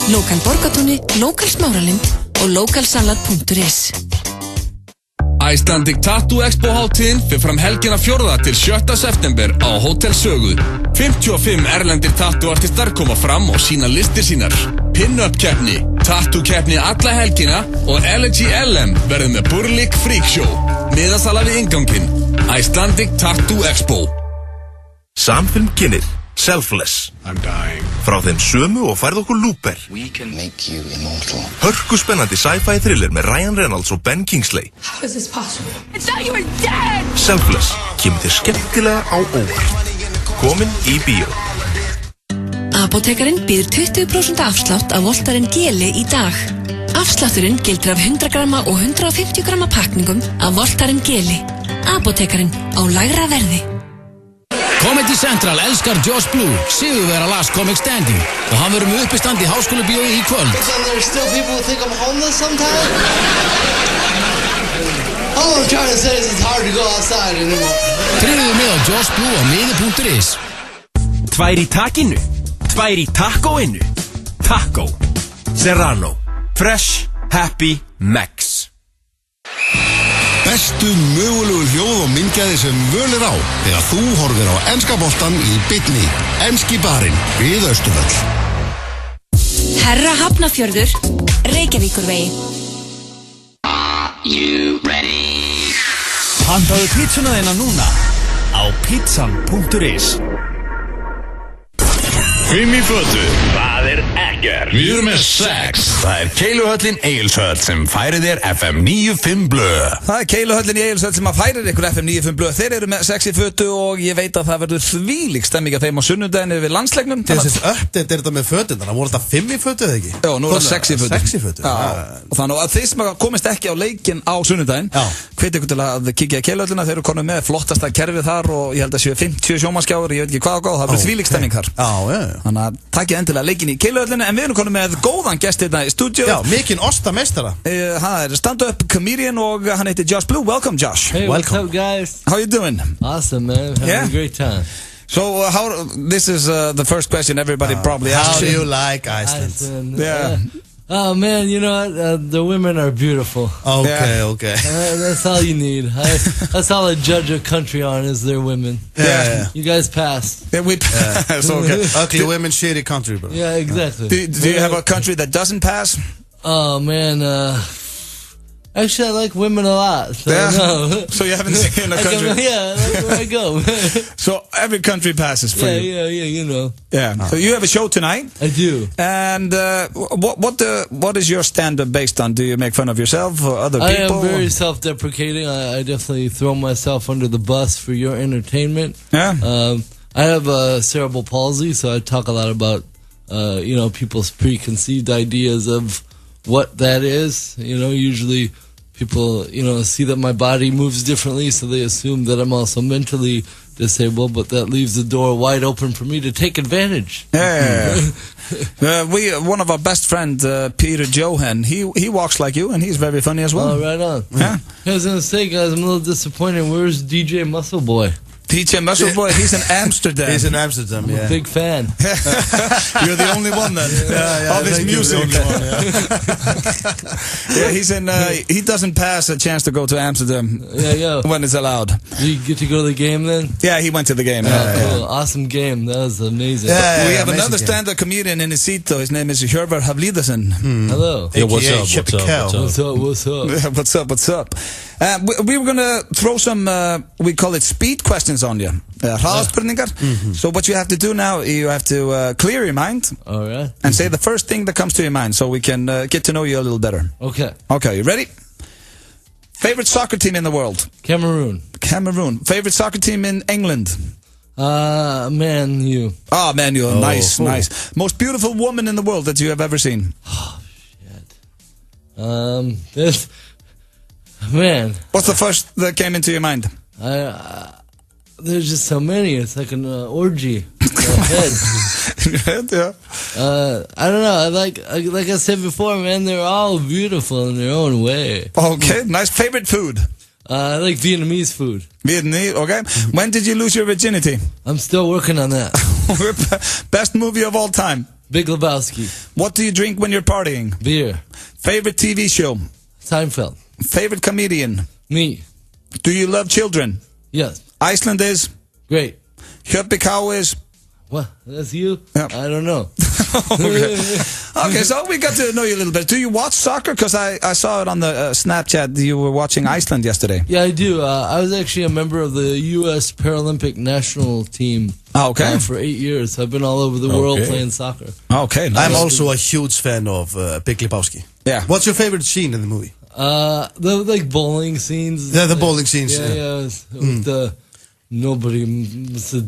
Lokal Borgatúni, Lokal Smáralind og lokalsalat.is. Icelandic Tattoo Expo hátíðin fyrir fram helgina 4. til 7. september á Hótel Sögu. 55 erlendir tattoo-artistar koma fram og sína listir sínar. Pin-up keppni, tattoo-keppni alla helgina og Elegy LM verður með Burlik Freak Show. Miðasala við innganginn. Icelandic Tattoo Expo. Samfilm kynnir Selfless. I'm dying. Frá þeim sömu og færð okkur Looper. We can make you immortal. Hörku spennandi sci-fi thriller með Ryan Reynolds og Ben Kingsley. How is this possible? I thought you were dead! Selfless kemur þér skemmtilega á óvart. Komin í bíó. Apótekarinn býður 20% afslátt af Voltaren geli í dag. Afslátturinn gildir af 100 gramma og 150 gramma pakningum af Voltaren geli. Apótekarinn á lægra verði. Comedy Central elskar Josh Blue, sigurvegara Last Comic Standing og hann verður með uppistand í Háskólabíói í kvöld. There's still people who think I'm homeless sometimes. All I'm trying to say is it's hard to go outside anymore. Tryggðu með á Josh Blue á miði.is. Tvær í takinu, tvær í tacoinu. Taco, Serrano, Fresh, Happy, Max. Bestu mögulegu hljóð og myndgæði sem völ er á þegar þú horfir á enska boltan í beinni. Enski barinn við Austurvöll. Herra Hafnarfjörður, Reykjavíkurvegi. You ready? Pantaðu pizzuna þína núna á pizzan.is. 5 í fötu, það er ekkert. Við erum með 6. Það er Keiluhöllin Egilshöll sem færir þér FM 95 Blö. Það er Keiluhöllin Egilshöll sem að færir ykkur FM 95 Blö. Þeir eru með 6 í fötu og ég veit að það verður þvílík stemming af þeim á sunnudaginn við landsleiknum. Þessi update er þetta með fötun, þannig að voru þetta 5 í fötu eða ekki? Já, nú er það 6 í fötu. 6 í fötu. Og þannig að þeir sem komist ekki á leikinn á sunnudaginn, hvet ykkur til að kíkja í Keiluhöllina. Þeir eru konum með flottasta kerfið þar og ég held að séu 50 sjónvarpsskjáir, ég veit ekki hvað og hvað, það verður þvílík stemming þar. Þannig að takkið endilega leikinn í Keiluhöllina, en við erum konum með góðan gest hérna í stúdíu. Já, mikinn ostameistara. Það er stand-up comedian og hann heitir Josh Blue. Welcome, Josh. Hey, welcome. What's up, guys? How you doing? Awesome, man. Having a great time. So, this is the first question everybody probably asks. How do you like Iceland? Yeah. Oh man, you know what? The women are beautiful. Okay. That's all you need. That's all I judge a country on is their women. Yeah. You guys passed. Yeah, we passed. Okay. Ugly women, shitty country, bro. Yeah, exactly. Do you have a country that doesn't pass? Oh man, actually I like women a lot. So no. So you haven't seen a country? That's where I go. So every country passes for you? Yeah, you know. Yeah. So you have a show tonight? I do. And what is your stand-up based on? Do you make fun of yourself or other people? I am very self-deprecating. I definitely throw myself under the bus for your entertainment. Yeah. I have cerebral palsy, so I talk a lot about people's preconceived ideas of what that is. Usually people, see that my body moves differently, so they assume that I'm also mentally disabled, but that leaves the door wide open for me to take advantage. Yeah. One of our best friends, Peter Johan, he walks like you, and he's very funny as well. Oh, right on. Yeah. I was going to say, guys, I'm a little disappointed. Where's DJ Muscle Boy? DJ Muscle Boy, he's in Amsterdam. He's in Amsterdam, I'm a big fan. You're the only one then. Of his music. He's in. He doesn't pass a chance to go to Amsterdam. When it's allowed. Did you get to go to the game then? Yeah, he went to the game. Cool. Awesome game. That was amazing. We have another stand-up comedian in his seat, though. His name is Hjörvar Havlidason. Hello. Yeah, what's up? What's up? We were gonna throw some. We call it speed questions on you. Hraðspurningar. So what you have to do now, you have to clear your mind. All right. And say the first thing that comes to your mind, so we can get to know you a little better. Okay. Okay, you ready? Favorite soccer team in the world? Cameroon. Favorite soccer team in England? Man U. Ah, Man U. Nice. Most beautiful woman in the world that you have ever seen? Oh, shit. Man. What's the first that came into your mind? There's just so many. It's like an orgy. Head. Yeah. I don't know. Like I said before, man, they're all beautiful in their own way. Okay, nice. Favorite food? I like Vietnamese food. Vietnamese, okay. When did you lose your virginity? I'm still working on that. Best movie of all time? Big Lebowski. What do you drink when you're partying? Beer. Favorite TV show? Seinfeld. Favorite comedian? Me. Do you love children? Yes. Iceland is? Great. Hjöpikau is? What? That's you? Yep. I don't know. Okay, so we got to know you a little bit. Do you watch soccer? Because I saw it on the Snapchat. You were watching Iceland yesterday. Yeah, I do. I was actually a member of the U.S. Paralympic national team. Okay. For 8 years. I've been all over the world playing soccer. Okay. Nice. I'm also a huge fan of Big Lebowski. Yeah. What's your favorite scene in the movie? The like bowling scenes. Yeah, the bowling scenes. Yeah. With the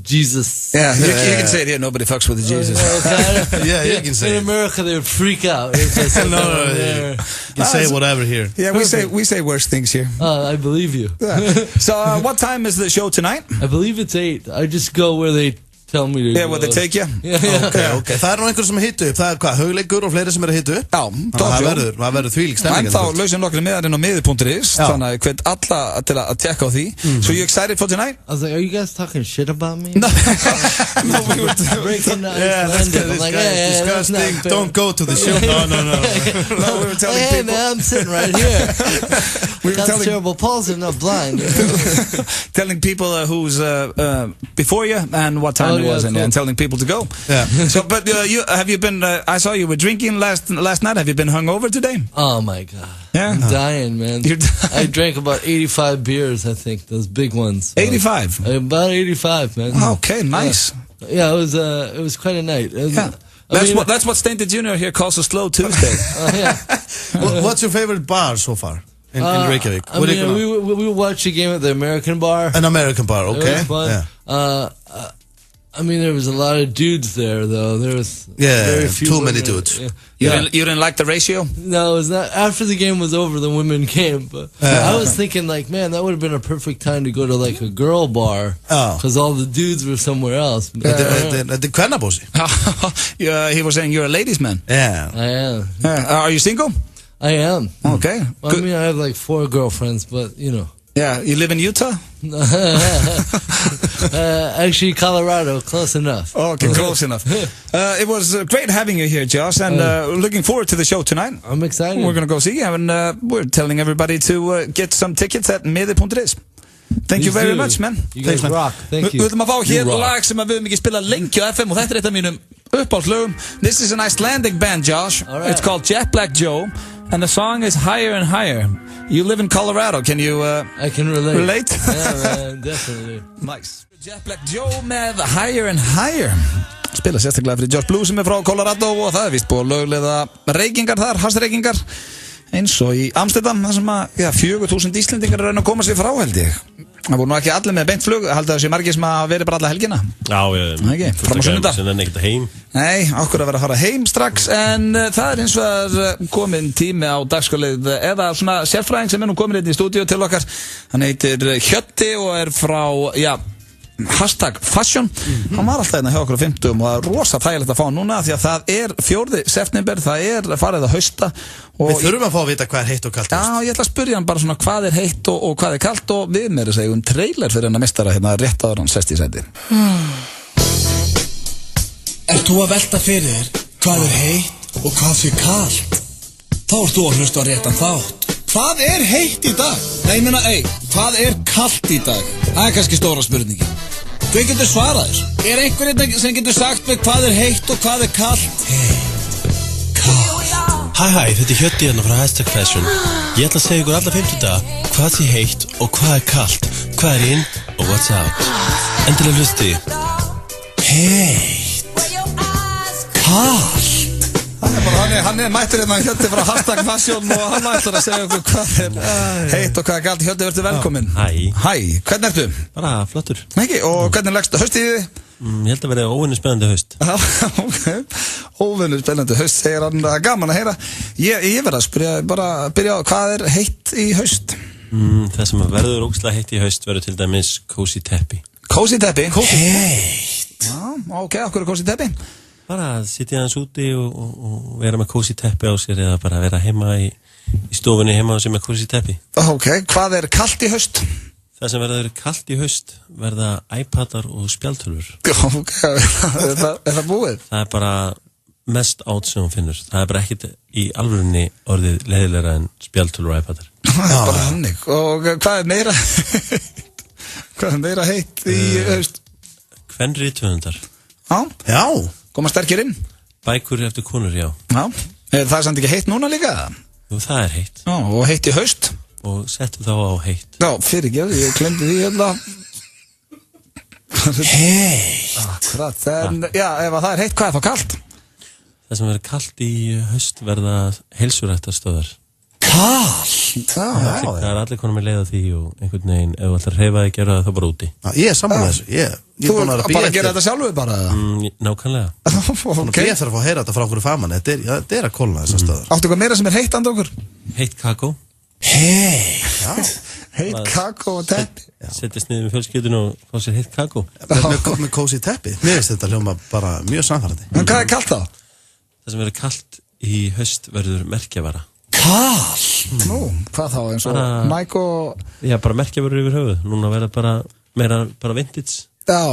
Jesus. Yeah, you can say it here. Nobody fucks with the Jesus. Yeah, you can say in it. America, they would freak out. If I said you can say whatever here. Yeah, we say worse things here. I believe you. Yeah. So, what time is the show tonight? I believe it's 8. I just go where they tell me to go. Where they take you? Okay. Það er nú einhver sem hittu upp. Það er hvað, Hugleikur og fleiri sem að hittu upp. Já, það verður þvílík stemming. En þá lausum nokkru miðarinn á miði.is. Þannig að hvet alla til að tjekka á því. So you excited for tonight? I was like, are you guys talking shit about me? No. No, we were breaking the ice. This guy's disgusting. Don't go to the show. No. No, we were telling people. Hey man, I'm sitting right here. We were telling cerebral palsy, I'm not blind. Telling people who's before you and what time it was, and telling people to go. Yeah. So, but have you been? I saw you were drinking last night. Have you been hungover today? Oh my god. Yeah. I'm dying, man. You're dying. I drank about 85 beers. I think those big ones. 85. About 85, man. Okay, nice. Yeah, it was quite a night. Yeah. That's what Stainted Junior here calls a slow Tuesday. Yeah. What's your favorite bar so far? In Reykjavik. We watched a game at the American Bar. An American bar, okay. It was fun. Yeah. I mean, there was a lot of dudes there, though. There was very few too women. many dudes. Yeah. You didn't like the ratio? No, it was not. After the game was over, the women came. But I was thinking, like, man, that would have been a perfect time to go to like a girl bar, because all the dudes were somewhere else. The Kvennabossi. He was saying you're a ladies' man. Yeah, I am. Are you single? I am. Okay. Well, I mean, I have like 4 girlfriends, but you know. Yeah, you live in Utah? Actually, Colorado, close enough. Okay, close enough. It was great having you here, Josh, and looking forward to the show tonight. I'm excited. We're going to go see you, and we're telling everybody to get some tickets at miði.is. Thank you very much, man. You guys rock. Thank you. Við ætlum að fá hér lag sem við höfum ekki spilað lengi á FM og þetta eitt af mínum uppáhaldslögum. This is an Icelandic band, Josh. Right. It's called Jet Black Joe, and the song is Higher and Higher. You live in Colorado. Can you I can relate. Yeah, man, definitely. Nice. Jet Black Joe með Higher and Higher. Spila sérstaklega fyrir Josh Blue sem frá Colorado og það vist búið að lögleiða reykingar þar, hassreykingar. Eins og í Amsterdam, þar sem að 4.000 Íslendingar reyna að koma sér frá, held ég. Það voru nú ekki allir með beint flug, held að það sé margir sem að veri bara alla helgina. Já, fram á sunnudag. Sem er ekkert heim. Nei, okkur að vera að fara heim strax, en það er eins og komin tími á dagskólið, eða svona sérfræðing sem er nú komin inn í stúdíu til okkar. Hann heitir Hjötti og er frá, #fashion. Hann var alltaf hérna hjá okkur á 50 og það er rosa þægilegt að fá hann núna því að það er 4. september, það er farið að hausta. Við þurfum að fá að vita hvað er heitt og kalt. Já, ég ætla að spyrja hann bara svona hvað er heitt og hvað er kalt og við með þess að eigum trailer fyrir hennar mistara hérna rétt áður hann sest í sæti. Ert þú að velta fyrir þér hvað er heitt og hvað sé kalt? Þá ert þú að hlusta á réttan þátt. Hvað er heitt í dag? Nei, hvað er kalt í dag? Það er kannski stóra spurningin. Hver getur svarað þér? Er einhver sem getur sagt mig hvað er heitt og hvað er kalt? Hæ, þetta er Hjötti hérna frá #fashion. Ég ætla að segja ykkur alla 50 daga hvað sé heitt og hvað er kalt, hvað er in og what's out. Endilega hlusti. Heitt. Kalt. Hann er mættur hérna Hjötti frá #fashion og hann ætlar að segja okkur hvað er heitt og hvað er kalt. Hjötti, verður velkominn. Hæ, hvernig ertu? Bara flottur. Ekki, og hvernig leggst haustið í þið? Ég held að vera óvinni spennandi haust. Ok, óvinni spennandi haust, segir hann, gaman að heyra. Ég verð að spyrja, bara byrja á hvað er heitt í haust? Það sem verður ógeðslega heitt í haust verður til dæmis cozy teppi. Cozy teppi? Heitt. Já, ok, okkur er cozy teppi? Bara að sitja hans úti og vera með cozy teppi á sér eða bara vera heima í stofunni heima á sér með cozy teppi. Ok, hvað er kalt í haust? Það sem verður kalt í haust verða iPadar og spjaldtölvur. Ok, er það búið? Það er bara mest átt sem hún finnur. Það er bara ekkert í alvörunni orðið leiðilegra en spjaldtölvur og iPadar. Það er bara hannig. Og hvað er meira heitt í haust? Kvenrithöfundar. Já. Koma sterkir inn? Bækur eftir konur, já. Já. Það er samt ekki heitt núna líka? Jú, það er heitt. Já, og heitt í haust? Og settum þá á heitt. Já, fyrir ekki, ég glemdi því hérna. Heitt. Akkurat, en já, ef það er heitt, hvað er þá kalt? Það sem verður kalt í haust verða heilsurættarstöðar. Kalt? Það er allir konum með leið á því og einhvern veginn, ef þú ætlar að hreyfa þig, gera það þá bara úti. Ég er saman með þessu. Þú bara gera þetta sjálfur bara? Nákvæmlega. Ég þarf að fá að heyra þetta frá okkur faman. Þetta er að kólna þessar stöðar. Áttu eitthvað meira sem er heitt anda okkur? Heitt kakó. Heitt kakó og teppi. Settist niður með fjölskyldun og fá sér heitt kakó. Með cozy teppi. Mér finnst þetta hljóma bara mjög samfærandi. En hvað er kalt þá? Það sem verður kalt í haust verður merkjavara. Kalt? Nú, hvað þá? Eins og Nike og... Já, bara merkjavarur yfir höfuð. Núna verður bara meira vintage. Já.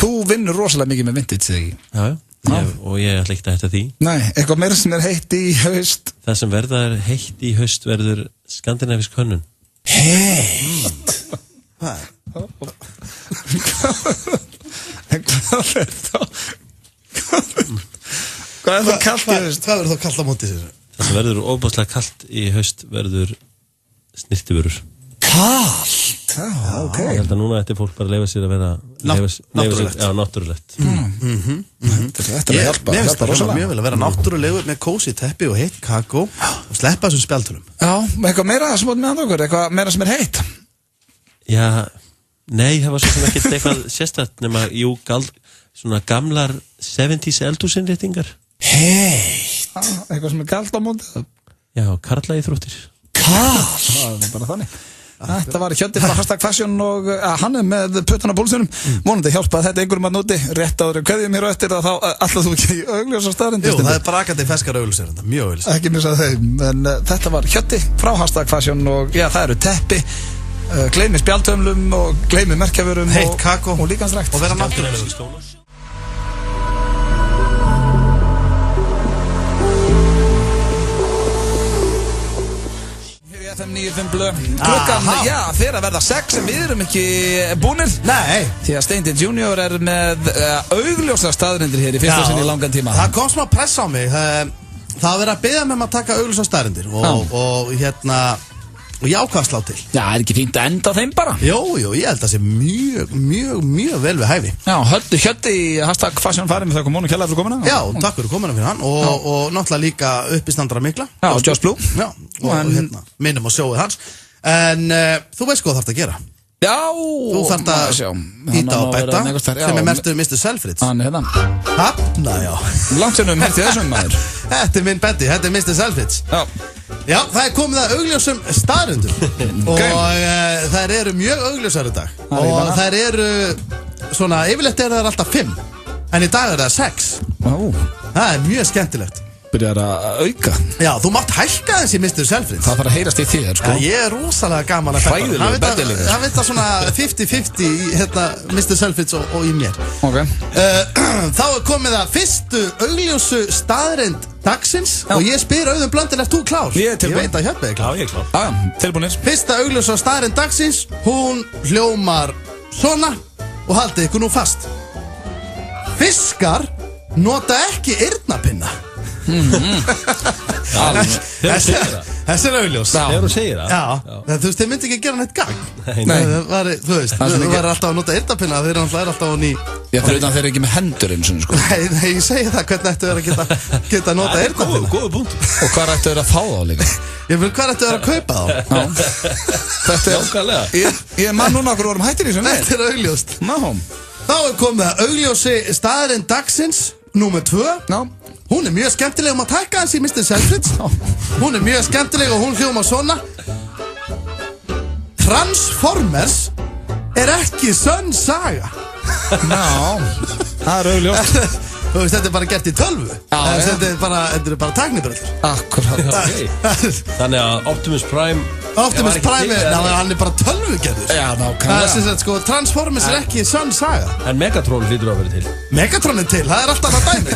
Þú vinnur rosalega mikið með vintage, þegar ekki? Já. Og ég ætla ekki að hætta því. Nei, eitthvað meira sem er heitt í haust? Það sem verður heitt í haust verður skandinavísk hönnun. Heitt. Hvað er þá? Hvað er þá kalt í haust? Hvað verður þá kalt á móti sér? Það sem verður óbáslega kalt í haust verður snirtivörur. Kalt? Já, ok. Ég held að núna ætti fólk bara að leyfa sér að vera náttúrulegt. Já, náttúrulegt. Þetta er að hjálpa. Mér finnst það mjög vel að vera náttúrulegur með cozy teppi og heitt kakó og sleppa þessum spjaldtölum. Já, eitthvað meira sem átt með hann okkur, eitthvað meira sem er heitt? Já, nei, það var svo sem ekkert eitthvað sérstætt nema, svona gamlar 70s eldhúsinnréttingar. Heitt. Eitthvað sem er kalt á móti? Já, karlaíþróttir. Kalt? Það er bara þannig. Þetta var Hjötti frá #fashion og hann er með puttan á púlsunum. Vonandi hjálpað þetta einhverjum að núti. Rétt áður kveðjum mér á eftir þá ætlaðu þú ekki augljósa staðreyndir. Jú, það er brakandi feskar augljósir, mjög augljósir. Ekki missa þeim, en þetta var Hjötti frá #fashion og já, það eru teppi gleymi spjaldtömlum og gleymi merkjavörum heitt kakó og líkansrækt og vera náttúrulegur. FM 95 blöð klukkan, fyrir að verða 6 en við erum ekki búnir. Nei. Því að Steindi Junior með augljósa staðreyndir hér í fyrsta sinni í langan tíma. Það kom smá press á mig. Það var verið að biðja mig að taka augljósa staðreyndir og og ég ákvað að slá til. Já, er ekki fínt að enda þeim bara? Jú, ég held að það sé mjög vel við hæfi. Já, Hjöddi í hashtag fashion farið með það kom hún og kjallaði fyrir komuna. Já, takk fyrir komuna fyrir hann og náttúrulega líka uppistandara mikla. Já, Josh Blue. Já, og minnum á sjóið hans. En þú veist hvað þarf að gera. Já, þú þarf að hýta á Betta sem mertur Mr. Selfridge. Hann hérna. Hafna, já. Langt sem hérti þessum maður. Þetta minn Betti, þetta Mr. Selfridge. Já, það komið að augljósum staðreyndum og þær eru mjög augljósar í dag og þær eru svona, yfirleitt eru þær alltaf 5 en í dag það 6. Það mjög skemmtilegt. Byrjar að auka. Já, þú mátt hækka þessi Mr. Selfridge. Það þarf að heyrast í þér, sko. Ég rosalega gaman að hræðilegur Betti líka. Það veit að svona 50-50 í Mr. Selfridge og í mér. Þá komið að fyrstu augljósu staðreynd dagsins og ég spyr Auðun Blöndal, ert þú klár? Ég er tilbúin. Ég veit að Hjöppi er klár. Já, ég er klár. Já, tilbúinir. Fyrsta augljósa staðreynd dagsins, hún hljómar svona og haldið ykkur nú fast. Fiskar nota ekki eyrnapinna. Þessi er augljós. Þegar þú segir það. Já, þú veist, þeir myndi ekki gera neitt gagn. Þú veist, þú væri alltaf að nota eyrnapinna, þeir eru alltaf á ný. Já, fyrir utan þeir eru ekki með hendur eins og sko. Nei, ég segi það, hvernig ættu þeir að geta að nota eyrnapinna. Góða punkt. Og hvað ættu þeir að fá þá líka? Ég finn, hvað ættu þeir að kaupa þá? Þetta er, ég man núna okkur vorum hættir í þessu. Þetta er augljóst. Þá komið að augljósi staðurinn dagsins, númer 2. Hún er mjög skemmtileg að taka hans í Mr. Selfridge. Hún er mjög skemmtileg og hún hljómar svona. Transformers er ekki sönn saga. Það er augljóst. Þú veist, þetta er bara gert í tölvu. Þetta er bara tæknibröll. Akkurat. Þannig að Optimus Prime hann er bara tölvugerður. Já, nákvæmlega. Sko, Transformers er ekki sönn saga. En Megatron hlýtur að vera til. Megatron er til, það er alltaf það dæmi.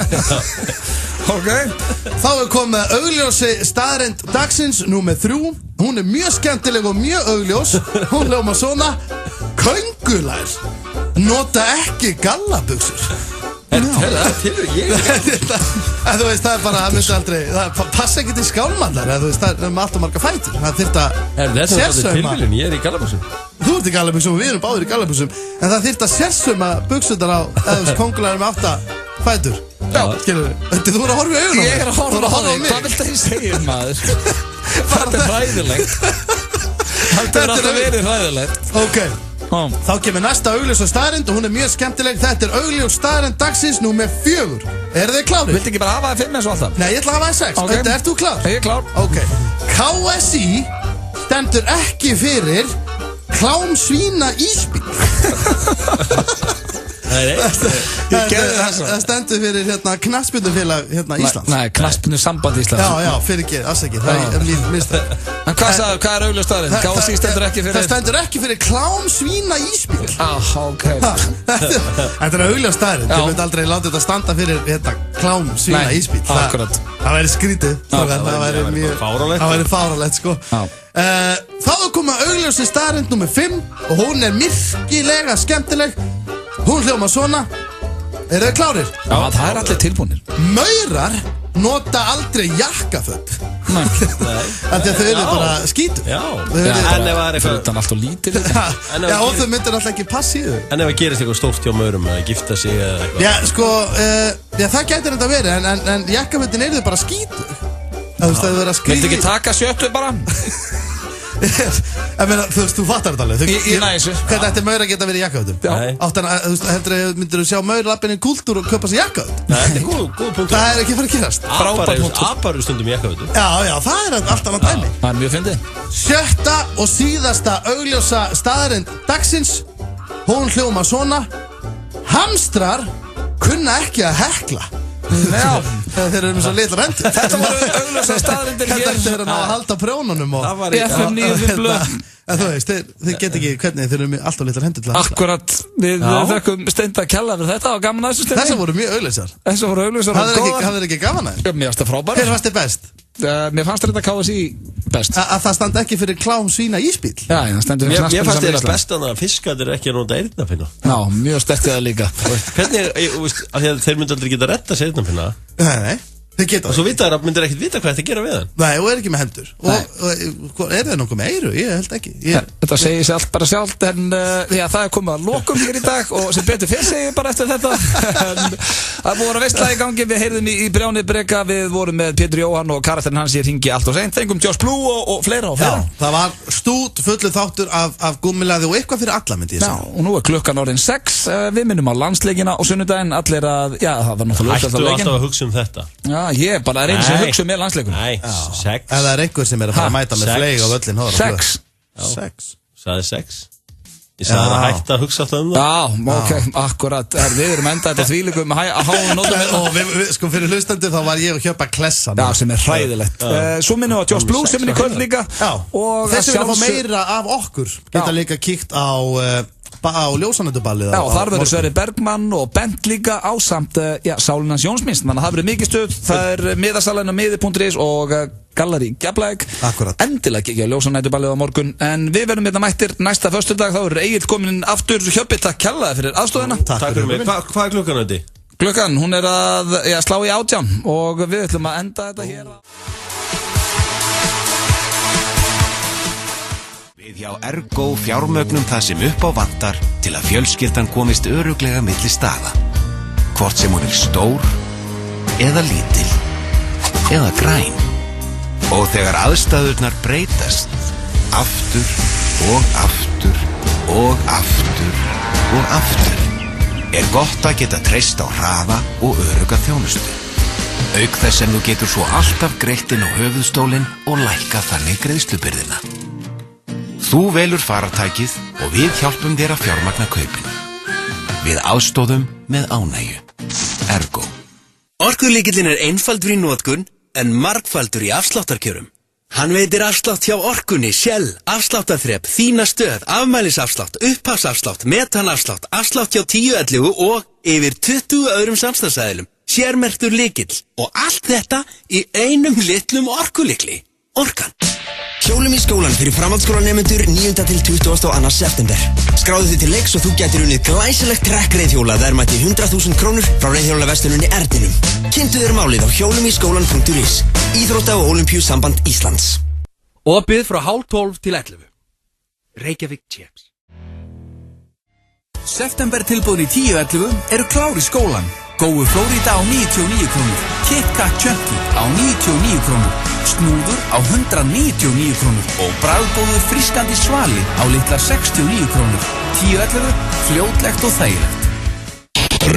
Þá komið augljósi staðreynd dagsins, númer 3. Hún er mjög skemmtileg og mjög augljós. Hún hljómar svona. Köngulær nota ekki gallabuxur. Það er til ég. Þú veist, það er bara, það myndi aldrei, það passa ekki til skálmandar, þú veist, það er með allt og marga fætur. Það þyrft að sérsauma. Ég er í gallabuxum. Þú ert í gallabuxum og við erum báðir í gallabuxum, en það þyrft að sérsauma buxurnar á kóngulær með 8 fætur. Já, skilur við. Þú er að horfa í augun á mig. Ég er að horfa á mig. Hvað vilt það ég segja, maður? Þetta er hræðilegt. Þetta er alltaf verið hræðilegt. Ok. Þá kemur næsta augljósa staðreynd og hún er mjög skemmtileg. Þetta er augljós staðreynd dagsins númer 4. Eru þið klárir? Viltu ekki bara hafa það 5 eins og alltaf? Nei, ég ætla að hafa það 6. Okay. Ert þú klár? Ég er klár. Ok. KSÍ stendur ekki fyrir klámsvína ísbíl. Það stendur fyrir knattspyrnufélag Íslands. Nei, knattspyrnusamband Íslands. Já, fyrir ekki, afsakið. Það er mín mistök. En hvað er augljós staðreynd? KSÍ stendur ekki fyrir... Það stendur ekki fyrir klámsvína ísbíl. Ok. Þetta er augljós staðreynd. Ég myndi aldrei láta þetta standa fyrir klámsvína ísbíl. Það væri skrítið. Það væri fáránlegt, sko. Þá komið augljósi staðreynd númer 5 og hún er virkilega skemmtileg. Hún hljómar svona. Eru þið klárir? Já, það er allir tilbúinir. Maurar nota aldrei jakkaföt. Nei. Þannig að þau eru bara skítur. Já. En ef það er eitthvað utan allt og lítið. Já, og þau myndir alltaf ekki passi í þau. En ef það gerist eitthvað stórt hjá maurum að gifta sig eða eitthvað. Já, sko, það gætir þetta verið, en jakkafötin eru þau bara skítur. Þú veist, þau verða að Viltu ekki taka sjöttu bara? Ég meina, þú veist, þú fattar þetta alveg. Ég næ þessu. Hvernig ætti maur að geta verið í jakkafötum? Þú veist, myndir þú sjá maur lappin í kúltúr og köpa sér jakkaföt? Nei, þetta er góð punkt. Það er ekki að fara að gerast. Apar eru stundum í jakkafötum. Já, það er allt annað dæmi. Það er mjög fyndið. 7. og síðasta augljósa staðreynd dagsins. Hún hljómar svona. Hamstrar kunna ekki að hekla. Já, þeir eru með svo litlar hendur. Þetta voru augljósa staðreyndir hér. Þetta er að halda prjónunum og FM 95 blöð. En þú veist, þið get ekki hvernig þeir eru alltaf litlar hendur til að Akkurat, við þökkum Steinda kella fyrir þetta og gaman að þessu Steindi. Þessar voru mjög auglýsar. Þessar voru auglýsar og góðar. Hafðir ekki gaman að Mér fannst það frábært. Hver fannst þér best? Mér fannst þetta KSI best. Að það standa ekki fyrir klám svína ísbíl? Já, það stendur fyrir Mér fannst þetta best að fiskarnir ekki að nota eyrnapinna. Já, mjög sterkt það líka. Hvernig, þeir myndi aldrei geta retta sér eyrnapinna. Nei. Þeir geta. Og svo vita þær að myndir ekkert vita hvað þetta gera við hann. Nei, og ekki með hendur. Og er það nokkuð með eyru? Ég held ekki. Þetta segir sér allt bara sjálft en það komið að lokum hér í dag og sem betur fyrir segir bara eftir þetta. Það voru að veistla í gangi, við heyrðum í Brjáni Breka, við vorum með Pétur Jóhann og karakterinn hans ég hringi allt og seint. Fengum Josh Blue og fleira og fleira. Já, það var stút fullu þáttur af gúmmilaði og eitthvað fyrir alla myndi ég segja. Já, og nú klukkan orðin 6, við minnum á landsleikina og sunnudaginn allir að, já, það var náttúrulega Hættu alltaf að hugsa þetta. Já, ég bara er eins sem hugsa með landsleikum. Nei, 6. Ef það er einhver sem er að fara að mæta með fleig á völlin 6. 6. Sagði 6. Ég sagði að hætta að hugsa alltaf það. Já, ok, akkurat. Við erum enda þetta þvílíkum að háa nótum. Og við, sko fyrir hlustendur þá var ég að kjöpa klessan. Já, sem er hræðilegt. Svo minnum við á Josh Blue sem er í kvöld líka. Já, og þeir sem vilja fá meira af okkur geta líka kíkt á ljósanönduballið. Já, og þar verður Sverrir Bergmann og Bent líka ásamt Sálinans Jónsminns. Þannig að það verður mikið stöð. Það er miðasalan á miði.is og Gallerí Keflavík. Akkurat. Endilega kikja á ljósanönduballið á morgun. En við verðum hérna mættir næsta föstudag. Þá er Egill kominn aftur. Hjöppi, takk kærlega fyrir aðstoðina. Takk fyrir mig. Hvað er klukkan þetta? Klukkan, hún er að slá í 18 og við ætlum að enda þetta hér. Við hjá Ergo fjármögnum það sem upp á vantar til að fjölskyldan komist örugglega milli staða. Hvort sem hún er stór, eða lítil, eða græn. Og þegar aðstæðurnar breytast, aftur og aftur og aftur og aftur, er gott að geta treyst á hraða og örugga þjónustu. Auk þess sem þú getur svo alltaf greitt inn á höfuðstólinn og lækka þannig greiðslubyrðina. Þú velur farartækið og við hjálpum þér að fjármagna kaupin. Við aðstoðum með ánægju. Ergo. Orkulykillinn er einfaldur í notkun en margfaldur í afsláttarkjörum. Hann veitir afslátt hjá Orkunni, Shell, afsláttarþrep, þína stöð, afmælisafslátt, upphafsafslátt, metanafslátt, afslátt hjá 1011 og yfir 20 öðrum samstarfsaðilum. Sérmerktur lykill og allt þetta í einum litlum orkulykli. Orkan. Hjólum í skólan fyrir framhaldsskólanemendur 9. til 22. september. Skráðu þig til leiks og þú gætir unnið glæsilegt trekkreiðhjóla verðmæti 100.000 krónur frá reiðhjólaversluninni Erdinum. Kynntu þér málið á hjólumiskólan.is. Íþrótta- og Ólympíusamband Íslands. Opið frá 10:30 til 11. Reykjavík Chips. September tilbúin í 10.11 eru klár í skólan. Góu Flórida á 99 krónur. Kit Kat Chunky á 99 krónur. Snúður á 199 krónur. Og bragðgóður frískandi svali á litlar 69 krónur. 10.11, fljótlegt og þægilegt.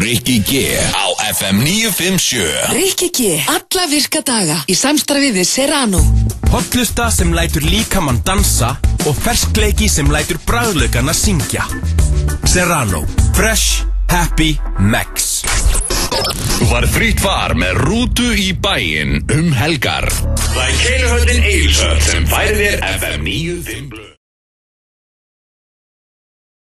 Rikki G á FM 957. Rikki G, alla virka daga í samstarfi við Serrano. Hotlusta sem lætur líkamann dansa og ferskleiki sem lætur bragðlaukana syngja. Serrano. Fresh, happy, max. Var fritt far með rútu í bæinn helgar. Það er Keiluhöllin Egilshöll sem færir þér FM 95.